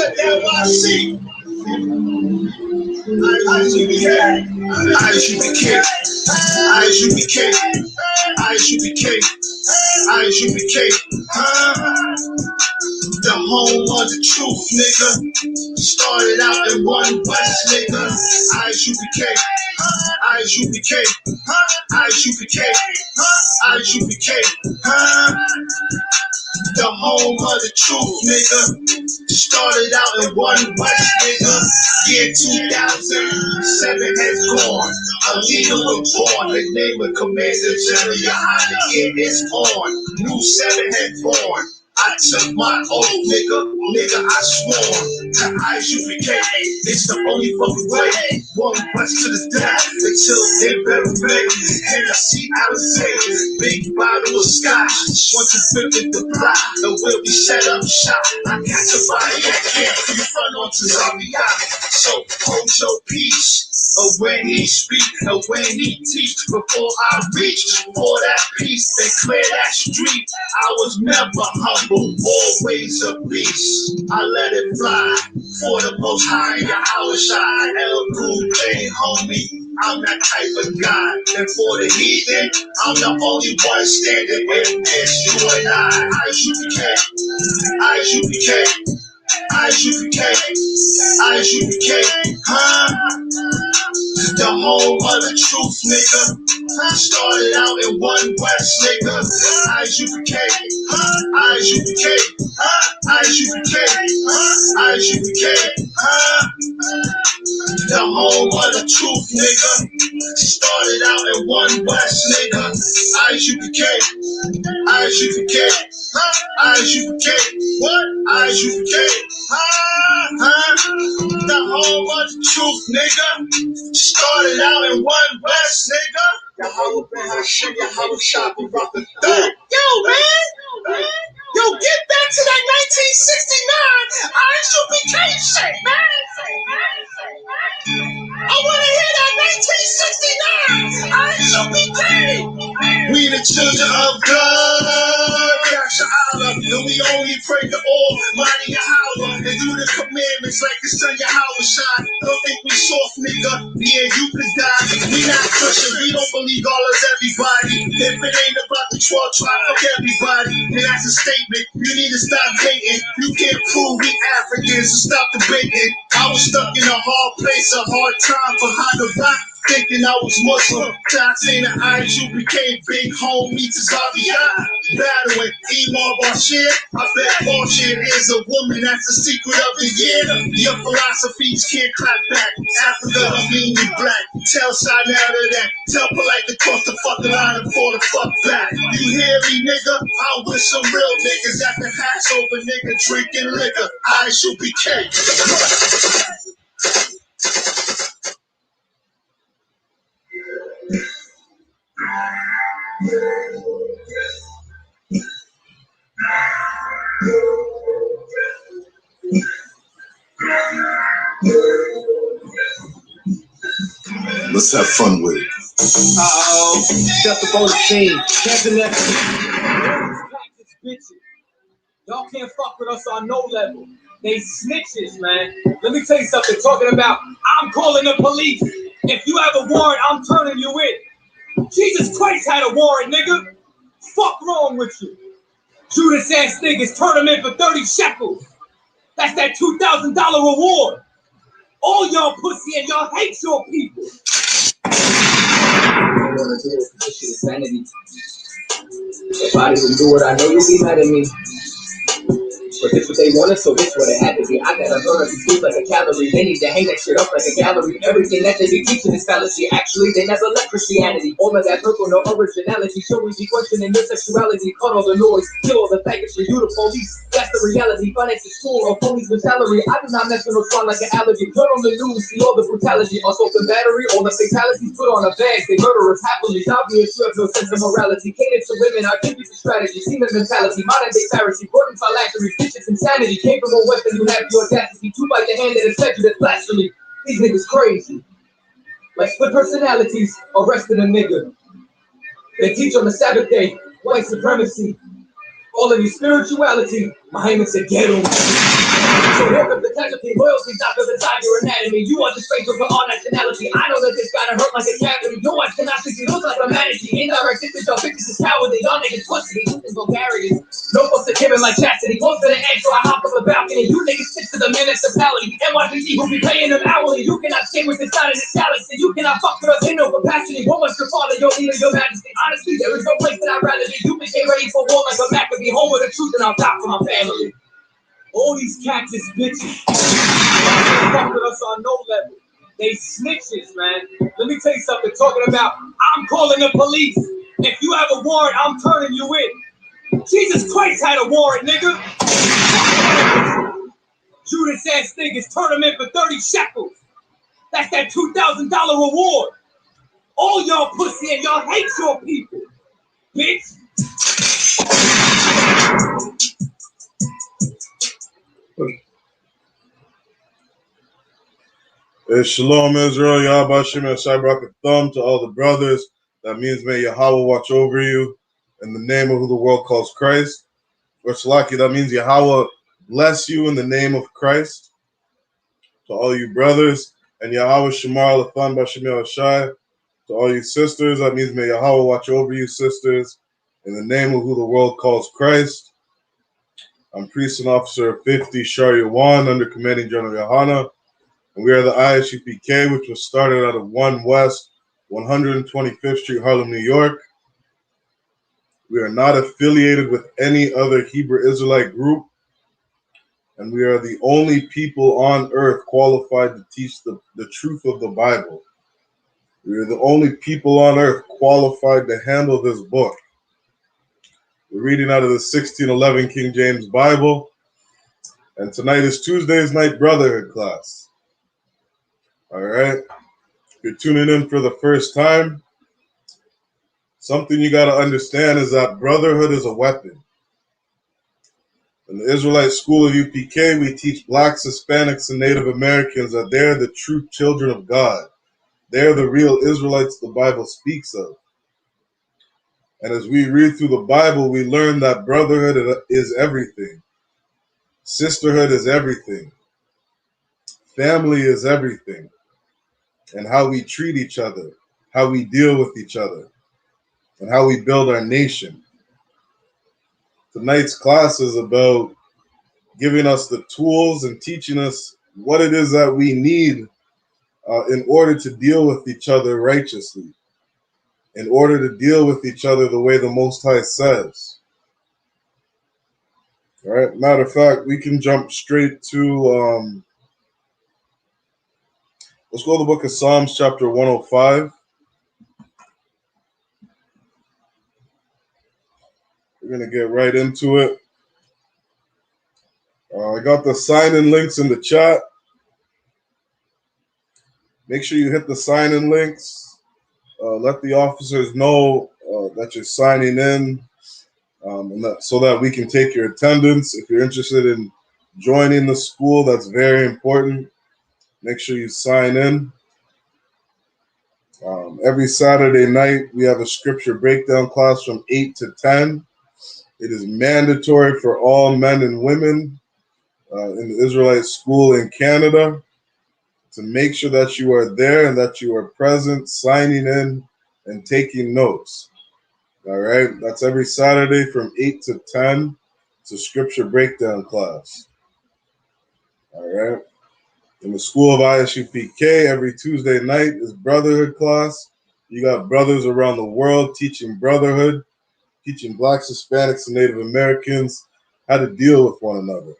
Set that YC. I.S.U.P.K. I.S.U.P.K. I.S.U.P.K. I.S.U.P.K. I.S.U.P.K. The home of the truth, nigga. Started out in one West, nigga. I.S.U.P.K. I.S.U.P.K. I.S.U.P.K. I.S.U.P.K. The home of the truth, nigga. Started out in one West, nigga. Year 2007 has gone. A leader was born. The name of Commander General YAHANNA. It is on. New 7 had born. I took my oath, nigga, I swore to I.S.U.P.K. It's the only fucking way. One West to the death until they better make. And I see Alizé, big bottle of scotch. Once you flip the block, and we'll be set up shop. I got your body at camp, you front onto Zambia. So hold your peace. When he speak and when he teach, before I reach for that peace and clear that street, I was never humble, always a beast. I let it fly for the most high. I was shy, El-Gu-J, homie. I'm that type of guy. And for the heathen, I'm the only one standing in this. You and I.S.U.P.K. I.S.U.P.K. I.S.U.P.K. I.S.U.P.K. The home of the truth, nigga. Started out in one West, nigga. I.S.U.P.K. I.S.U.P.K. I.S.U.P.K. I.S.U.P.K. The home of the truth, nigga. Started out in one West, nigga. I.S.U.P.K. I.S.U.P.K. I.S.U.P.K. What? I.S.U.P.K. The home of the truth, nigga. Started out in one West, nigga. Yo, man. Yo, get back to that 1969 I.S.U.P.K. shit, man. I want to hear that 1969 I.S.U.P.K. We the children of God, SHALAM, and we only pray to Almighty Yahweh and do the commandments like the sun Yahweh shine. Don't think we soft, nigga. Yeah, you could die. We not Christian. We don't believe all of everybody. If it ain't about the 12 tribe, fuck everybody. And that's a statement. You need to stop hating. You can't prove we Africans, so stop debating. I was stuck in a hard place, a hard time behind the rock, thinking I was Muslim. Till I seen the I.S.U.P.K. big homie to Zambia. Battling Imam Bashir. I bet Bashir is a woman, that's the secret of the year. Your philosophies can't clap back. Africa, I mean you black. Tell side out of that. Tell polite to cross the fucking line and fall the fuck back. You hear me, nigga? I'm with some real niggas at the Passover, nigga, drinking liquor. I.S.U.P.K. Let's have fun with it. Just up on the scene. Captain bitches. Y'all can't fuck with us on no level. They snitches, man. Let me tell you something. Talking about, I'm calling the police. If you have a warrant, I'm turning you in. Jesus Christ had a warrant, nigga. Fuck wrong with you? Judas ass niggas, turn them in for 30 shekels. That's that $2,000 reward. All y'all pussy and y'all hate your people. This shit is vanity. If I didn't do it, I know you'd be mad at me. But this what they wanted, so this what it had to be. I gotta burn up these fools like a calorie. They need to hang that shit up like a gallery. Everything that they be teaching is fallacy. Actually, they never left Christianity. All of that purple, no originality. Show we be questioning your sexuality. Cut all the noise, kill all the faggots for you, the police. That's the reality. Finance is school or police with salary. I do not mess with no swine like an allergy. Turn on the news, see all the brutality. Assault and battery, all the fatalities put on a bag. They murder us happily. It's obvious you have no sense of morality. Catered to women, I give you the strategy. Semen mentality, modern day Pharisee. Burden phylactery. It's insanity, came from a weapon, you have the audacity to bite the hand that has fed you, that's blasphemy. These niggas crazy. Like split personalities, arrested a nigga. They teach on the Sabbath day, white supremacy. All of your spirituality, Muhammad said, get 'em. So here comes the royalty. Loyalty's not to the side of your anatomy. You want the stranger for all nationality. I know that this gotta hurt like a cavity. Your wife cannot see you look like a manatee. Indirect distance, your bitches is cowardly. Y'all niggas pussy. This is vulgarity. No folks are giving like chastity. Close to the edge, so I hop up the balcony. You niggas stick to the municipality. NYPD who be paying them hourly. You cannot stay with this side of this galaxy. You cannot fuck with us in no capacity. What was your father, your leader, your majesty? Honestly, there is no place that I'd rather be. You can get ready for war like a Maccabee. Home with the truth and I'll die for my family. All these cats is bitches. Fuck with us on no level. They snitches, man. Let me tell you something. Talking about, I'm calling the police. If you have a warrant, I'm turning you in. Jesus Christ had a warrant, nigga. Judas ass niggas turn him in for 30 shekels. That's that $2,000 reward. All y'all pussy and y'all hate your people, bitch. Hey, Shalom Israel, Yahbashim and Thumb to all the brothers. That means may Yahweh watch over you in the name of who the world calls Christ. Or Shalaki, that means Yahweh bless you in the name of Christ. To all you brothers, and Yahweh Shemar Lathan Bashim Shai. To all you sisters, that means may Yahweh watch over you, sisters, in the name of who the world calls Christ. I'm Priest and Officer 50 Shar Yawan under Commanding General Yahanna. And we are the I.S.U.P.K, which was started out of 1 West 125th Street, Harlem, New York. We are not affiliated with any other Hebrew Israelite group, and we are the only people on earth qualified to teach the truth of the Bible. We are the only people on earth qualified to handle this book. We're reading out of the 1611 King James Bible, and tonight is Tuesday's night brotherhood class. All right. If you're tuning in for the first time, something you got to understand is that brotherhood is a weapon. In the Israelite School of U.P.K, we teach blacks, Hispanics, and Native Americans that they're the true children of God. They're the real Israelites the Bible speaks of. And as we read through the Bible, we learn that brotherhood is everything. Sisterhood is everything. Family is everything. And how we treat each other, how we deal with each other, and how we build our nation. Tonight's class is about giving us the tools and teaching us what it is that we need in order to deal with each other righteously, in order to deal with each other the way the Most High says. All right. Matter of fact, we can jump straight to, let's go to the book of Psalms, chapter 105. We're going to get right into it. I got the sign-in links in the chat. Make sure you hit the sign-in links. Let the officers know that you're signing in, so that we can take your attendance. If you're interested in joining the school, that's very important. Make sure you sign in. Every Saturday night, we have a scripture breakdown class from 8 to 10. It is mandatory for all men and women in the Israelite school in Canada to make sure that you are there and that you are present, signing in and taking notes. All right, that's every Saturday from 8 to 10. It's a scripture breakdown class. All right. In the school of I.S.U.P.K, every Tuesday night is brotherhood class. You got brothers around the world teaching brotherhood, teaching blacks, Hispanics, and Native Americans how to deal with one another.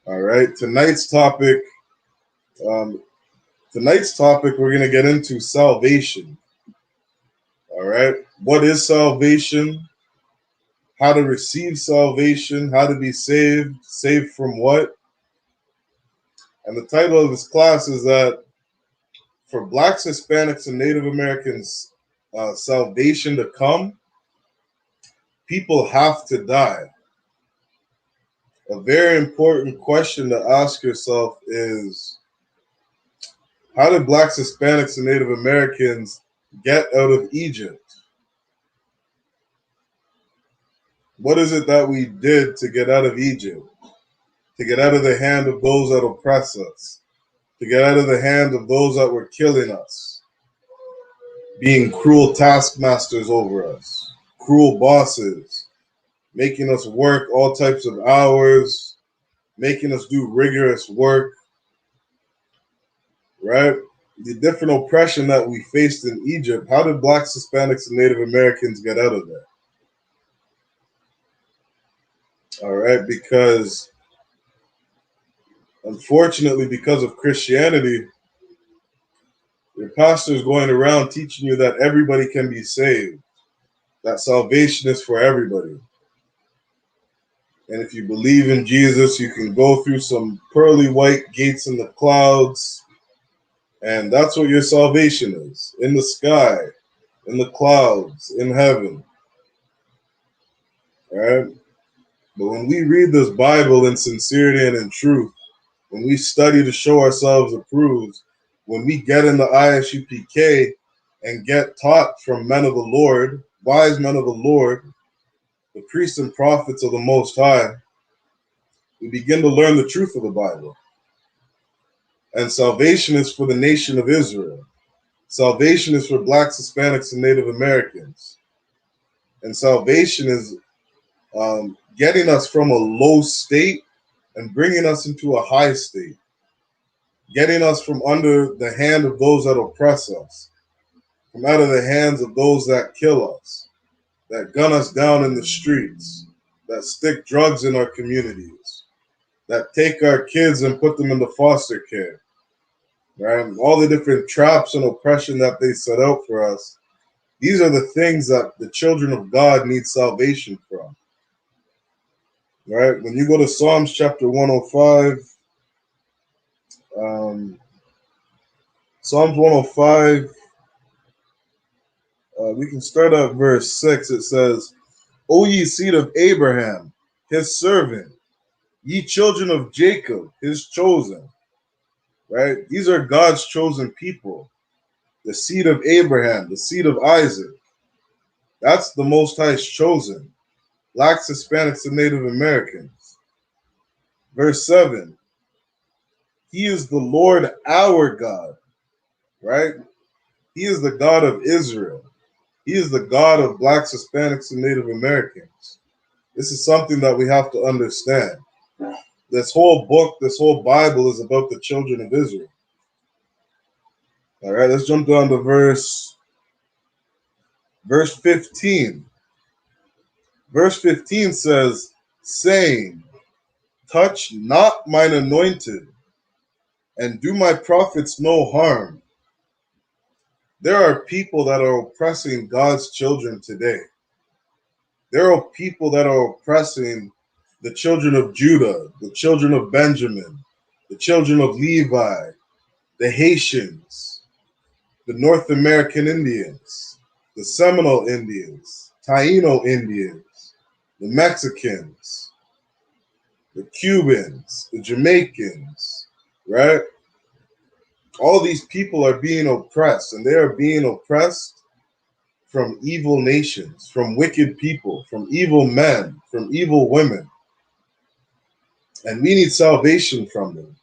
All right. Tonight's topic, we're going to get into salvation. All right. What is salvation? How to receive salvation? How to be saved? Saved from what? And the title of this class is that for blacks, Hispanics, and Native Americans, salvation to come, people have to die. A very important question to ask yourself is, how did blacks, Hispanics, and Native Americans get out of Egypt? What is it that we did to get out of Egypt? to get out of the hand of those that oppress us, to get out of the hand of those that were killing us, being cruel taskmasters over us, cruel bosses, making us work all types of hours, making us do rigorous work, right? The different oppression that we faced in Egypt, how did blacks, Hispanics, and Native Americans get out of that? All right, because unfortunately, because of Christianity, your pastor is going around teaching you that everybody can be saved, that salvation is for everybody. And if you believe in Jesus, you can go through some pearly white gates in the clouds, and that's what your salvation is, in the sky, in the clouds, in heaven. All right? But when we read this Bible in sincerity and in truth, when we study to show ourselves approved, when we get in the I.S.U.P.K and get taught from men of the Lord, wise men of the Lord, the priests and prophets of the Most High, we begin to learn the truth of the Bible. And salvation is for the nation of Israel. Salvation is for blacks, Hispanics, and Native Americans. And salvation is getting us from a low state and bringing us into a high state, getting us from under the hand of those that oppress us, from out of the hands of those that kill us, that gun us down in the streets, that stick drugs in our communities, that take our kids and put them into foster care, right? All the different traps and oppression that they set out for us. These are the things that the children of God need salvation from, right? When you go to Psalms chapter 105, Psalms 105, we can start at verse 6. It says, O ye seed of Abraham, his servant, ye children of Jacob, his chosen, right? These are God's chosen people, the seed of Abraham, the seed of Isaac. That's the Most High's chosen, blacks, Hispanics, and Native Americans. Verse 7, he is the Lord our God, right? He is the God of Israel. He is the God of blacks, Hispanics, and Native Americans. This is something that we have to understand. This whole book, this whole Bible is about the children of Israel. All right, let's jump down to verse 15. Verse 15 says, saying, touch not mine anointed, and do my prophets no harm. There are people that are oppressing God's children today. There are people that are oppressing the children of Judah, the children of Benjamin, the children of Levi, the Haitians, the North American Indians, the Seminole Indians, Taino Indians, the Mexicans, the Cubans, the Jamaicans, right? All these people are being oppressed, and they are being oppressed from evil nations, from wicked people, from evil men, from evil women. And we need salvation from them.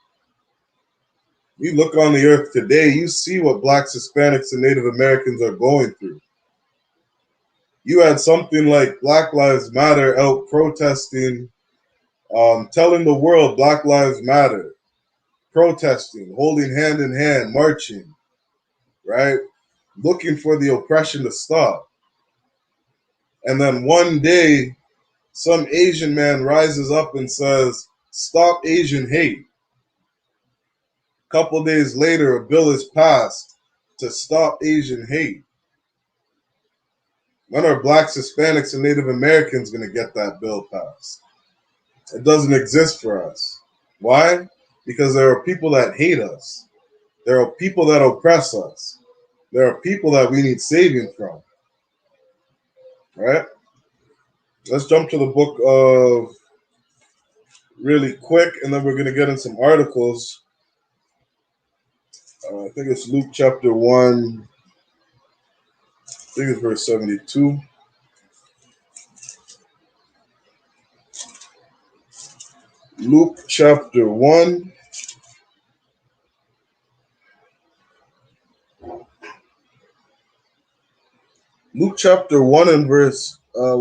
You look on the earth today, you see what blacks, Hispanics, and Native Americans are going through. You had something like Black Lives Matter out protesting, telling the world Black Lives Matter, protesting, holding hand in hand, marching, right? Looking for the oppression to stop. And then one day, some Asian man rises up and says, stop Asian hate. A couple days later, a bill is passed to stop Asian hate. When are blacks, Hispanics, and Native Americans going to get that bill passed? It doesn't exist for us. Why? Because there are people that hate us. There are people that oppress us. There are people that we need saving from. Right? Let's jump to the book of really quick, and then we're going to get in some articles. I think it's Luke chapter 1. I think it's verse 72. Luke chapter 1. Luke chapter 1 and we'll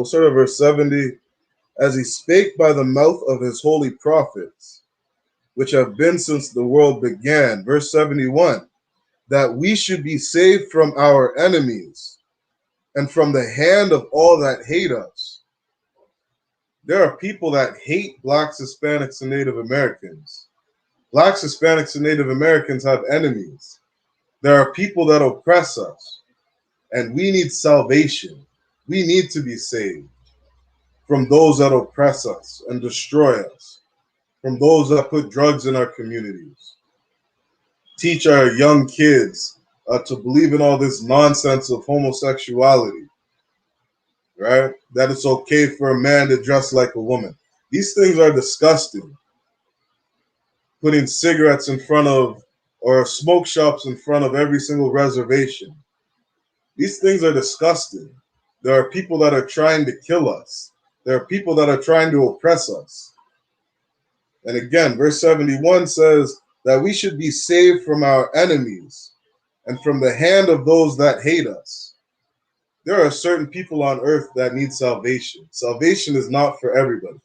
start at verse 70. As he spake by the mouth of his holy prophets, which have been since the world began. Verse 71. That we should be saved from our enemies and from the hand of all that hate us. There are people that hate blacks, Hispanics, and Native Americans. Blacks, Hispanics, and Native Americans have enemies. There are people that oppress us, and we need salvation. We need to be saved from those that oppress us and destroy us, from those that put drugs in our communities. Teach our young kids to believe in all this nonsense of homosexuality, right? That it's okay for a man to dress like a woman. These things are disgusting. Putting cigarettes in front of, or smoke shops in front of every single reservation. These things are disgusting. There are people that are trying to kill us. There are people that are trying to oppress us. And again, verse 71 says that we should be saved from our enemies and from the hand of those that hate us. There are certain people on earth that need salvation. Salvation is not for everybody.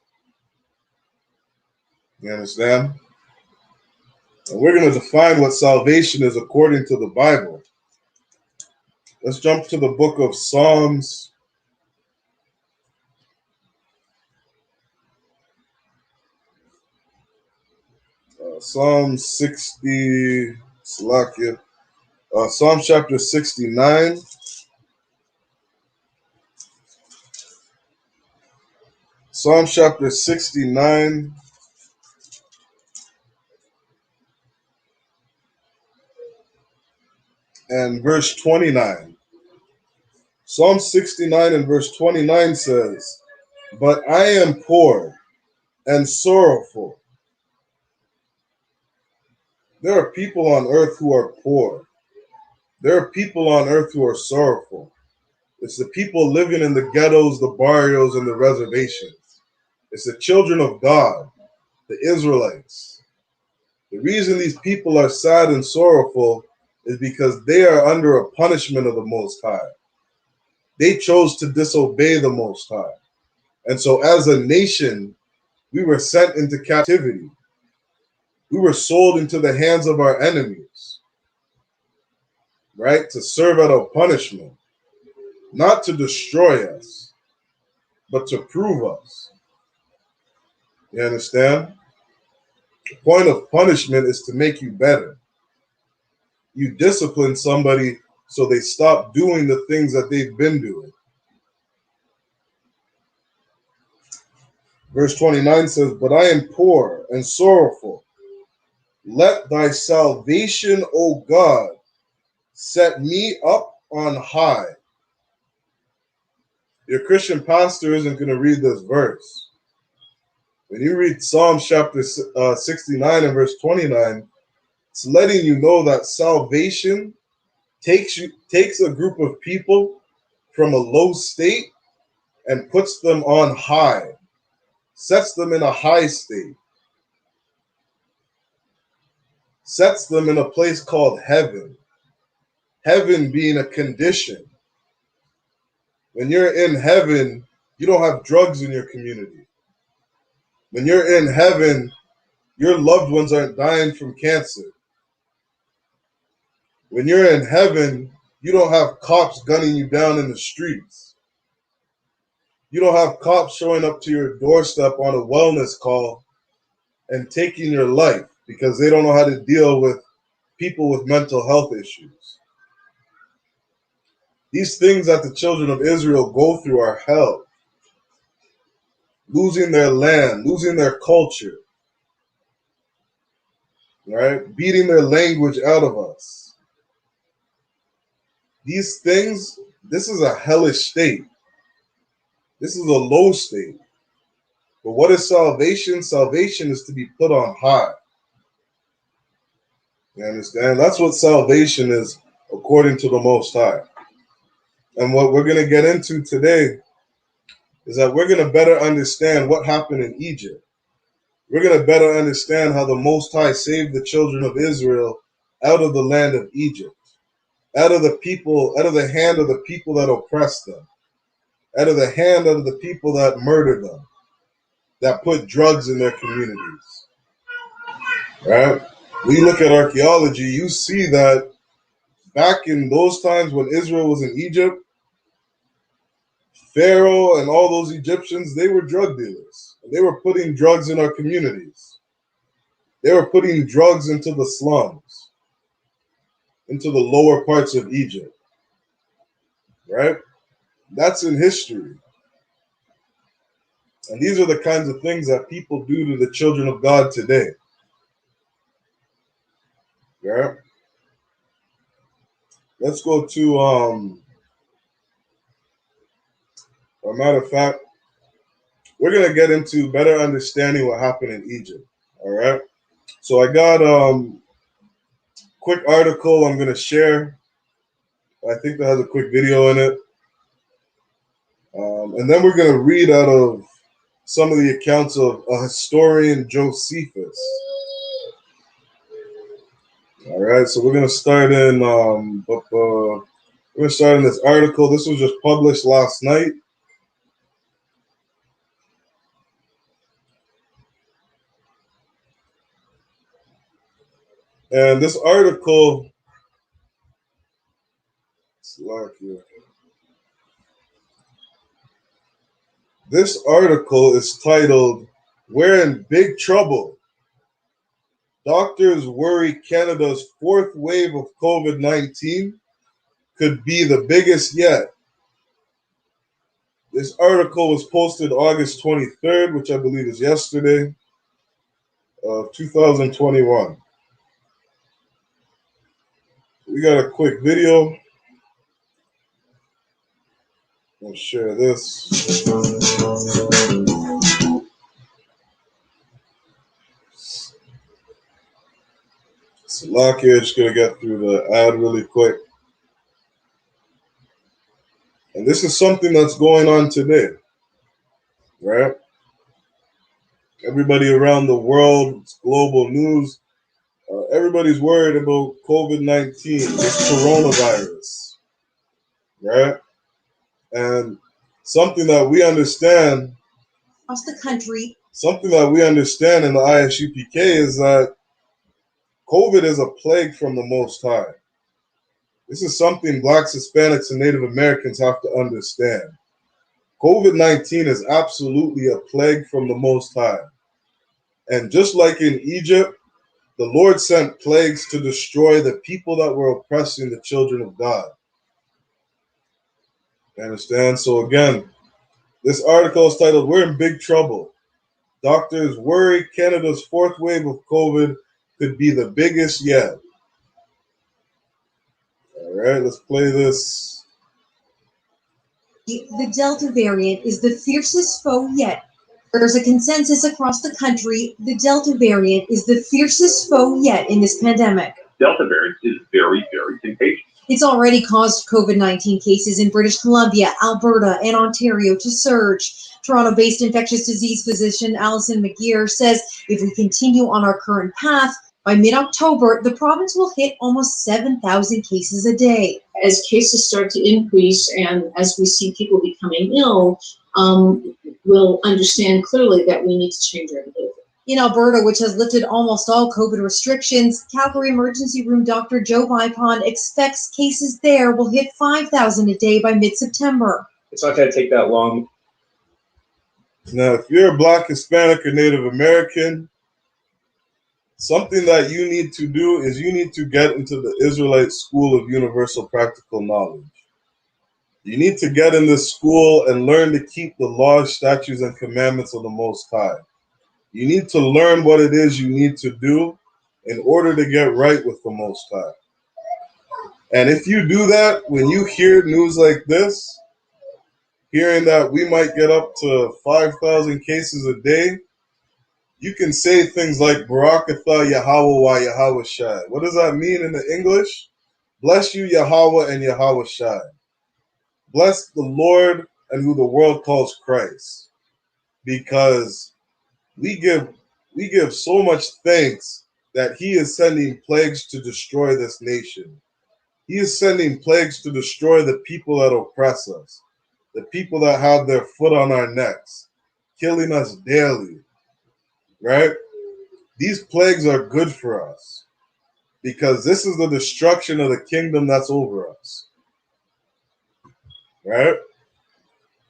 You understand? And we're going to define what salvation is according to the Bible. Let's jump to the book of Psalms. Psalm 60, Salakia. Psalm chapter 69. Psalm chapter 69 and verse 29. Psalm 69 and verse 29 says, "But I am poor and sorrowful." There are people on earth who are poor. There are people on earth who are sorrowful. It's the people living in the ghettos, the barrios, and the reservations. It's the children of God, the Israelites. The reason these people are sad and sorrowful is because they are under a punishment of the Most High. They chose to disobey the Most High. And so as a nation, we were sent into captivity. We were sold into the hands of our enemies, right? To serve out a punishment, not to destroy us, but to prove us. You understand? The point of punishment is to make you better. You discipline somebody so they stop doing the things that they've been doing. Verse 29 says, "But I am poor and sorrowful. Let thy salvation, O God, set me up on high." Your Christian pastor isn't going to read this verse. When you read Psalm chapter 69 and verse 29, it's letting you know that salvation takes a group of people from a low state and puts them on high, sets them in a high state, sets them in a place called heaven. Heaven being a condition. When you're in heaven, you don't have drugs in your community. When you're in heaven, your loved ones aren't dying from cancer. When you're in heaven, you don't have cops gunning you down in the streets. You don't have cops showing up to your doorstep on a wellness call and taking your life because they don't know how to deal with people with mental health issues. These things that the children of Israel go through are hell. Losing their land, losing their culture, right? Beating their language out of us. These things, this is a hellish state. This is a low state. But what is salvation? Salvation is to be put on high. You understand? That's what salvation is according to the Most High. And what we're going to get into today is that we're going to better understand what happened in Egypt. we're going to better understand how the Most High saved the children of Israel out of the land of Egypt, out of the people, out of the hand of the people that oppressed them, out of the hand of the people that murdered them, that put drugs in their communities. Right? When you look at archaeology, you see that back in those times when Israel was in Egypt, Pharaoh and all those Egyptians, they were drug dealers. They were putting drugs in our communities. They were putting drugs into the slums, into the lower parts of Egypt. Right? That's in history. And these are the kinds of things that people do to the children of God today. Yeah. Let's go to a matter of fact, we're gonna get into better understanding what happened in Egypt. All right. So I got quick article I'm gonna share. I think that has a quick video in it. And then we're gonna read out of some of the accounts of a historian, Josephus. All right, so we're gonna start in we're gonna start in this article. This was just published last night. And this article, this article is titled, "We're in Big Trouble. Doctors worry Canada's fourth wave of COVID-19 could be the biggest yet." This article was posted August 23rd, which I believe is yesterday, of 2021. We got a quick video. I'll share this. Salakia, just gonna get through the ad really quick. And this is something that's going on today, right? Everybody around the world, it's global news. Everybody's worried about COVID-19, this coronavirus, right? And something that we understand across the country, something that we understand in the I.S.U.P.K is that COVID is a plague from the Most High. This is something Blacks, Hispanics, and Native Americans have to understand. COVID-19 is absolutely a plague from the Most High. And just like in Egypt, the Lord sent plagues to destroy the people that were oppressing the children of God. You understand? So again, this article is titled, "We're in Big Trouble. Doctors worry Canada's fourth wave of COVID could be the biggest yet." All right, let's play this. The Delta variant is the fiercest foe yet. There's a consensus across the country. The Delta variant is the fiercest foe yet in this pandemic. Delta variant is very, very contagious. It's already caused COVID-19 cases in British Columbia, Alberta, and Ontario to surge. Toronto-based infectious disease physician Alison McGeer says if we continue on our current path, by mid-October, the province will hit almost 7,000 cases a day. As cases start to increase and as we see people becoming ill, we'll understand clearly that we need to change our behavior. In Alberta, which has lifted almost all COVID restrictions, Calgary Emergency Room Dr. Joe Vipon expects cases there will hit 5,000 a day by mid-September. It's not going to take that long. Now, if you're a Black, Hispanic, or Native American, something that you need to do is you need to get into the Israelite School of Universal Practical Knowledge. You need to get in this school and learn to keep the laws, statutes, and commandments of the Most High. You need to learn what it is you need to do in order to get right with the Most High. And if you do that, when you hear news like this, hearing that we might get up to 5,000 cases a day, you can say things like, Barakatha Yahweh wa Yahweh Shai. What does that mean in the English? Bless you, Yahweh and Yahweh Shai. Bless the Lord and who the world calls Christ. Because we give we give so much thanks that he is sending plagues to destroy this nation. He is sending plagues to destroy the people that oppress us, the people that have their foot on our necks, killing us daily, right? These plagues are good for us because this is the destruction of the kingdom that's over us, right?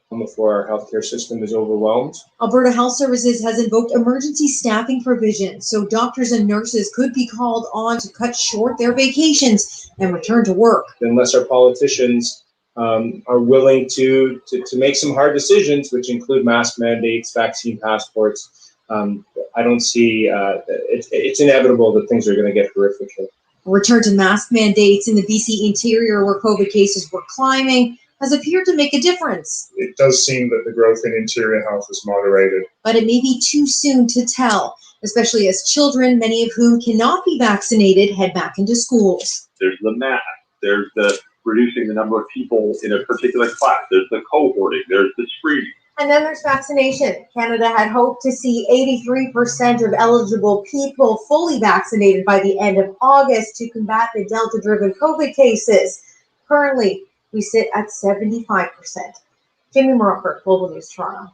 Before our healthcare system is overwhelmed. Alberta Health Services has invoked emergency staffing provisions, so doctors and nurses could be called on to cut short their vacations and return to work. Unless our politicians are willing to make some hard decisions, which include mask mandates, vaccine passports, I don't see, it's inevitable that things are going to get horrific here. A return to mask mandates in the BC interior, where COVID cases were climbing, has appeared to make a difference. It does seem that the growth in interior health is moderated. But it may be too soon to tell, especially as children, many of whom cannot be vaccinated, head back into schools. There's the math, there's the reducing the number of people in a particular class, there's the cohorting, there's the screening. And then there's vaccination. Canada had hoped to see 83% of eligible people fully vaccinated by the end of August to combat the Delta-driven COVID cases. Currently, we sit at 75%. Jamie Moroker, Global News, Toronto.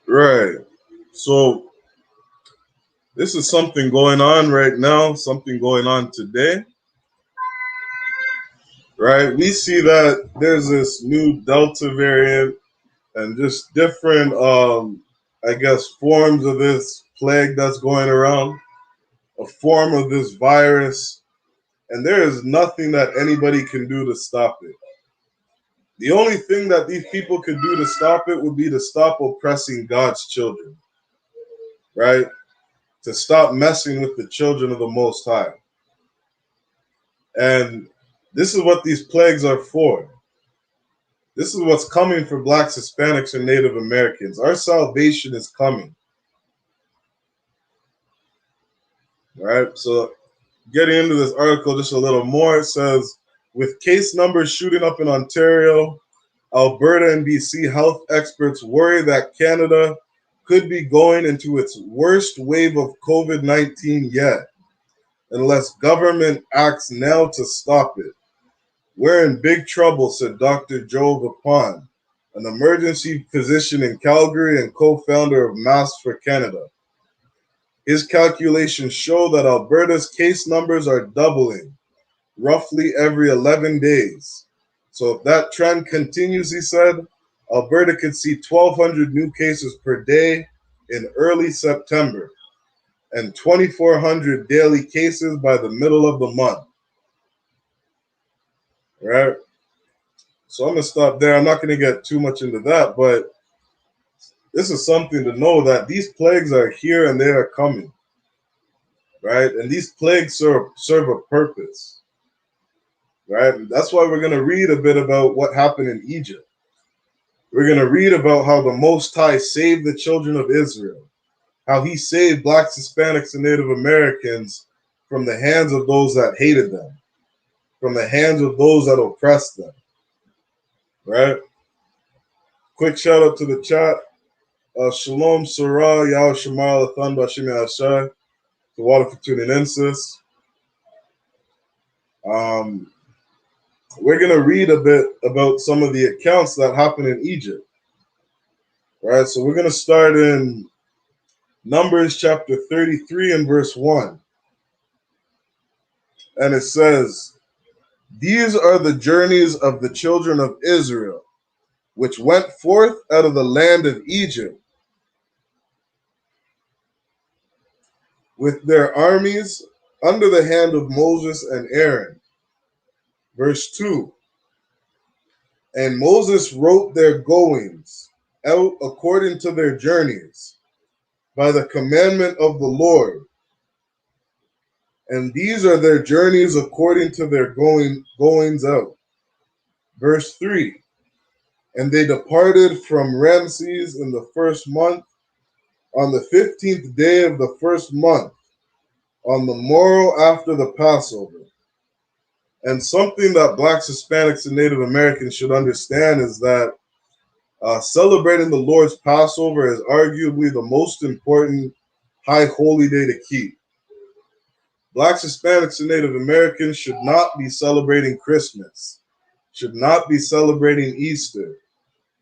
Right. So this is something going on right now, something going on today. Right. We see that there's this new Delta variant and just different, I guess, forms of this plague that's going around, a form of this virus. And there is nothing that anybody can do to stop it. The only thing that these people could do to stop it would be to stop oppressing God's children, right? To stop messing with the children of the Most High. And this is what these plagues are for. This is what's coming for Blacks, Hispanics, and Native Americans. Our salvation is coming. All right, so getting into this article just a little more, it says, with case numbers shooting up in Ontario, Alberta and BC health experts worry that Canada could be going into its worst wave of COVID-19 yet, unless government acts now to stop it. We're in big trouble, said Dr. Joe Vapon, an emergency physician in Calgary and co-founder of Masks for Canada. His calculations show that Alberta's case numbers are doubling, roughly every 11 days. So if that trend continues, he said, Alberta could see 1,200 new cases per day in early September and 2,400 daily cases by the middle of the month. Right? So I'm going to stop there. I'm not going to get too much into that, but this is something to know that these plagues are here and they are coming. Right? And these plagues serve a purpose. Right? That's why we're going to read a bit about what happened in Egypt. We're going to read about how the Most High saved the children of Israel, how he saved Blacks, Hispanics, and Native Americans from the hands of those that hated them, from the hands of those that oppressed them. Right? Quick shout out to the chat. Shalom, Sarah, Yahweh Shemal, Athan, Bashim Yashai. The water for tuning in, sis. We're going to read a bit about some of the accounts that happened in Egypt. Right? So we're going to start in Numbers chapter 33 and verse 1. And it says, these are the journeys of the children of Israel, which went forth out of the land of Egypt, with their armies under the hand of Moses and Aaron. Verse 2. And Moses wrote their goings out according to their journeys, by the commandment of the Lord. And these are their journeys according to their goings out. Verse 3. And they departed from Ramses in the first month, on the 15th day of the first month, on the morrow after the Passover. And something that Blacks, Hispanics, and Native Americans should understand is that Celebrating the Lord's Passover is arguably the most important high holy day to keep. Blacks, Hispanics, and Native Americans should not be celebrating Christmas, should not be celebrating Easter,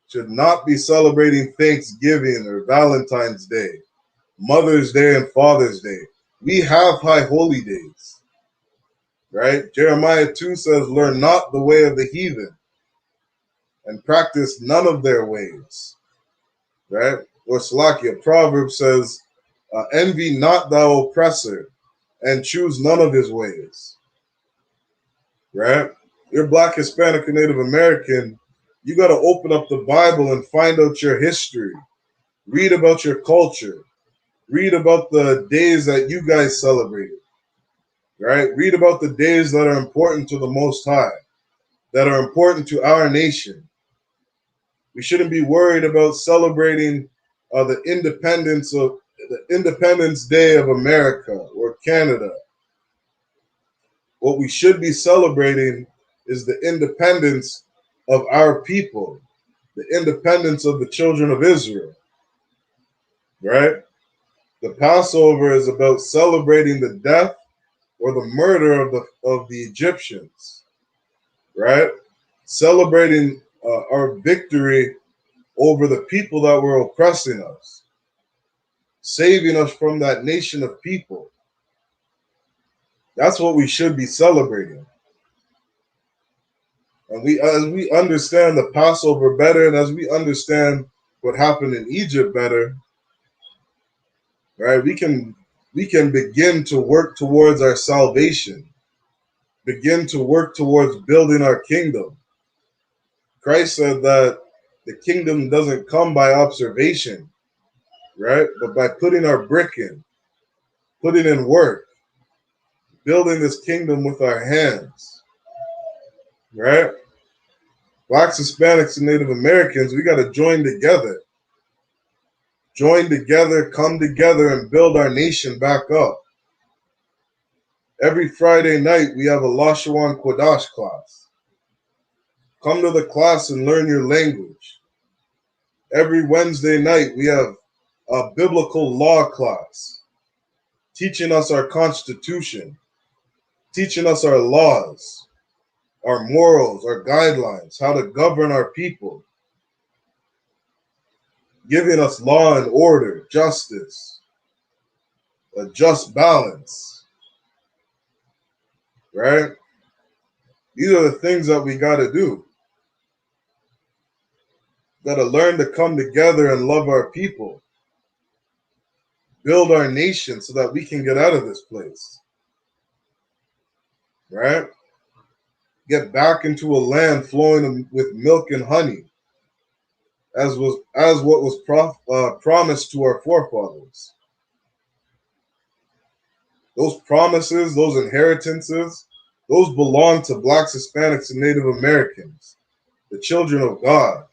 should not be celebrating Thanksgiving or Valentine's Day, Mother's Day, and Father's Day. We have high holy days, right? Jeremiah 2 says, learn not the way of the heathen and practice none of their ways, right? Or Salakia, Proverbs says, envy not thou oppressor and choose none of his ways, right? You're Black, Hispanic, and Native American, you got to open up the Bible and find out your history. Read about your culture. Read about the days that you guys celebrated, right? Read about the days that are important to the Most High, that are important to our nation. We shouldn't be worried about celebrating the Independence Day of America or Canada. What we should be celebrating is the independence of our people, the independence of the children of Israel, right? The Passover is about celebrating the death or the murder of the Egyptians, right? Celebrating our victory over the people that were oppressing us, saving us from that nation of people. That's what we should be celebrating. And as we understand the Passover better, and as we understand what happened in Egypt better, right, we can begin to work towards our salvation, begin to work towards building our kingdom. Christ said that the kingdom doesn't come by observation, right, but by putting our brick in, putting in work, building this kingdom with our hands, right? Blacks, Hispanics, and Native Americans, we got to join together. Join together, come together, and build our nation back up. Every Friday night, we have a Lashawan Kodash class. Come to the class and learn your language. Every Wednesday night, we have a biblical law class, teaching us our Constitution, teaching us our laws, our morals, our guidelines, how to govern our people, giving us law and order, justice, a just balance, right? These are the things that we got to do. Got to learn to come together and love our people, build our nation so that we can get out of this place, right? Get back into a land flowing with milk and honey, as what was promised to our forefathers. Those promises, those inheritances, those belong to Blacks, Hispanics, and Native Americans, the children of God.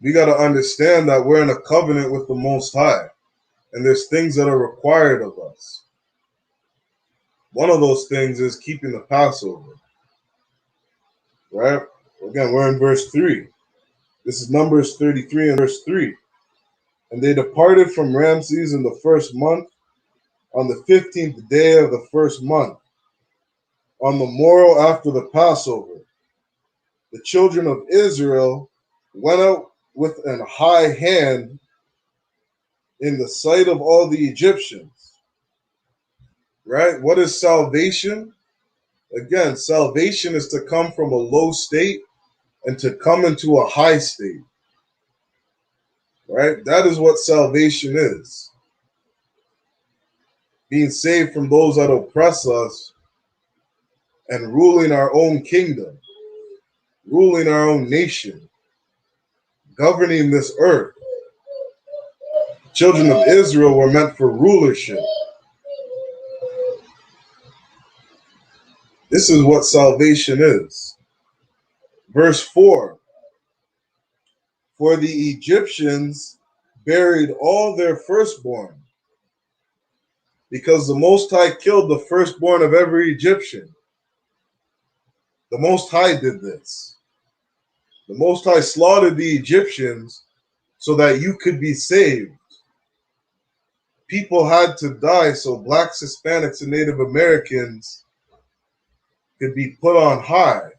We got to understand that we're in a covenant with the Most High, and there's things that are required of us. One of those things is keeping the Passover, right? Again, we're in verse 3. This is Numbers 33 and verse 3. And they departed from Ramses in the first month, on the 15th day of the first month, on the morrow after the Passover. The children of Israel went out with an high hand in the sight of all the Egyptians. Right? What is salvation? Again, salvation is to come from a low state and to come into a high state. Right? That is what salvation is. Being saved from those that oppress us and ruling our own kingdom, ruling our own nation, governing this earth. Children of Israel were meant for rulership. This is what salvation is. Verse 4. For the Egyptians buried all their firstborn, because the Most High killed the firstborn of every Egyptian. The Most High did this. The Most High slaughtered the Egyptians so that you could be saved. People had to die so blacks, Hispanics, and Native Americans could be put on high.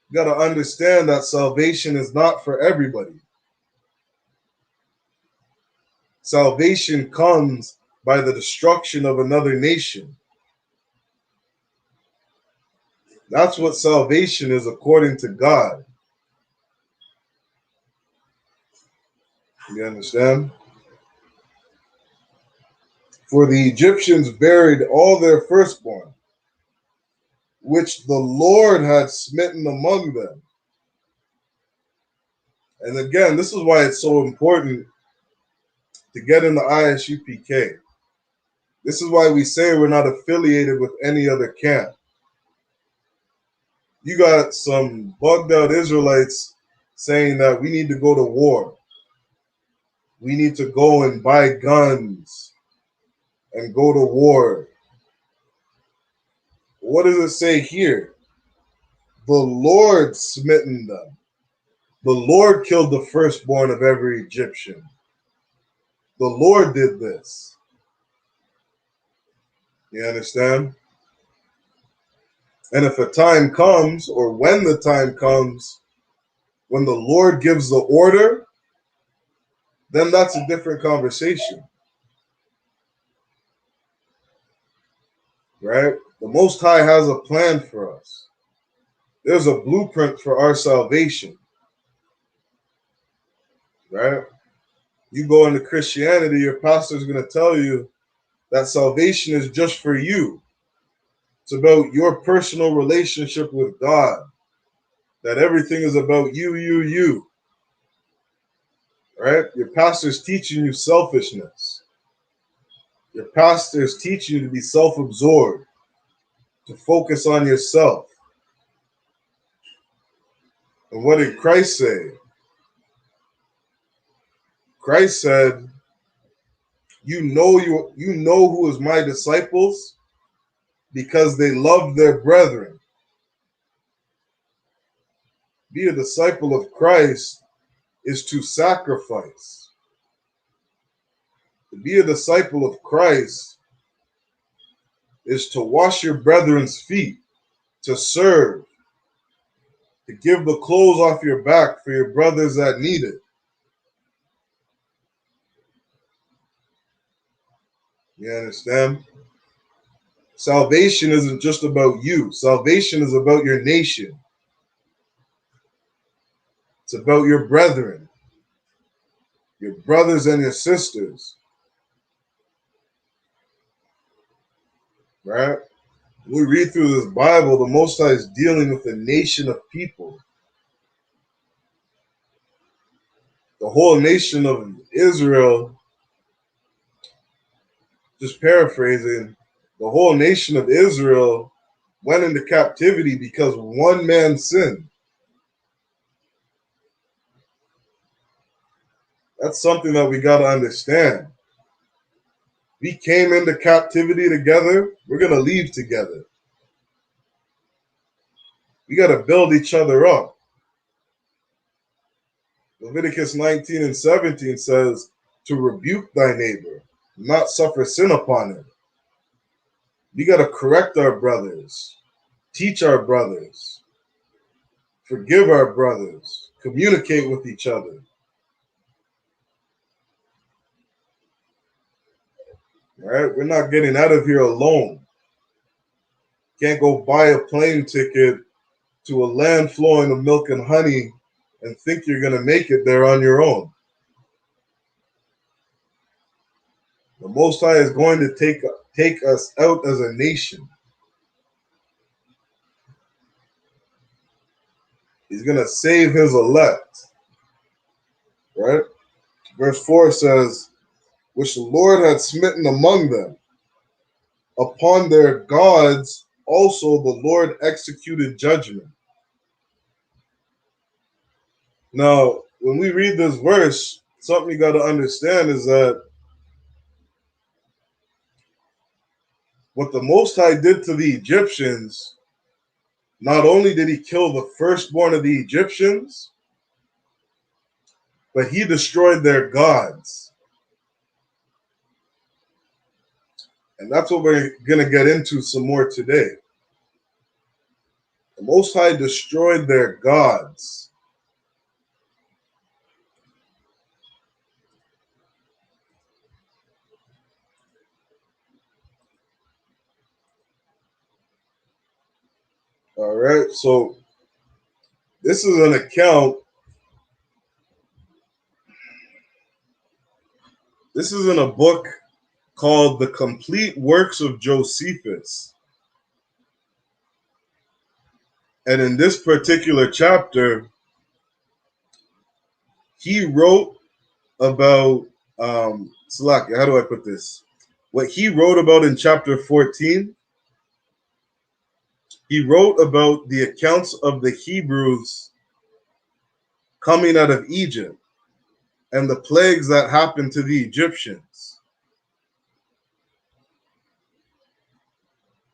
You got to understand that salvation is not for everybody. Salvation comes by the destruction of another nation. That's what salvation is according to God. You understand? For the Egyptians buried all their firstborn, which the Lord had smitten among them. And again, this is why it's so important to get in the I.S.U.P.K. This is why we say we're not affiliated with any other camp. You got some bugged out Israelites saying that we need to go to war. We need to go and buy guns and go to war. What does it say here? The Lord smitten them. The Lord killed the firstborn of every Egyptian. The Lord did this. You understand? And if a time comes, or when the time comes, when the Lord gives the order, then that's a different conversation. Right? The Most High has a plan for us. There's a blueprint for our salvation. Right? You go into Christianity, your pastor is going to tell you that salvation is just for you. It's about your personal relationship with God. That everything is about you. Right? Your pastor's teaching you selfishness. Your pastor's teaching you to be self-absorbed, to focus on yourself. And what did Christ say? Christ said, you know who is my disciples because they love their brethren. Be a disciple of Christ is to sacrifice. To be a disciple of Christ is to wash your brethren's feet, to serve, to give the clothes off your back for your brothers that need it. You understand? Salvation isn't just about you. Salvation is about your nation. It's about your brethren, your brothers and your sisters. Right? When we read through this Bible, the Most High is dealing with a nation of people. The whole nation of Israel, just paraphrasing, the whole nation of Israel went into captivity because one man sinned. That's something that we got to understand. We came into captivity together. We're going to leave together. We got to build each other up. Leviticus 19 and 17 says to rebuke thy neighbor, not suffer sin upon him. We got to correct our brothers, teach our brothers, forgive our brothers, communicate with each other. All right? We're not getting out of here alone. Can't go buy a plane ticket to a land flowing with milk and honey and think you're going to make it there on your own. The Most High is going to take us out as a nation. He's going to save his elect. Right? Verse 4 says, which the Lord had smitten among them. Upon their gods also the Lord executed judgment. Now, when we read this verse, something you got to understand is that what the Most High did to the Egyptians, Not only did he kill the firstborn of the Egyptians, but he destroyed their gods. And that's what we're going to get into some more today. The Most High destroyed their gods. All right, so this is an account. This is in a book called The Complete Works of Josephus. And in this particular chapter, he wrote about, Salaki, how do I put this? What he wrote about in chapter 14, he wrote about the accounts of the Hebrews coming out of Egypt and the plagues that happened to the Egyptians.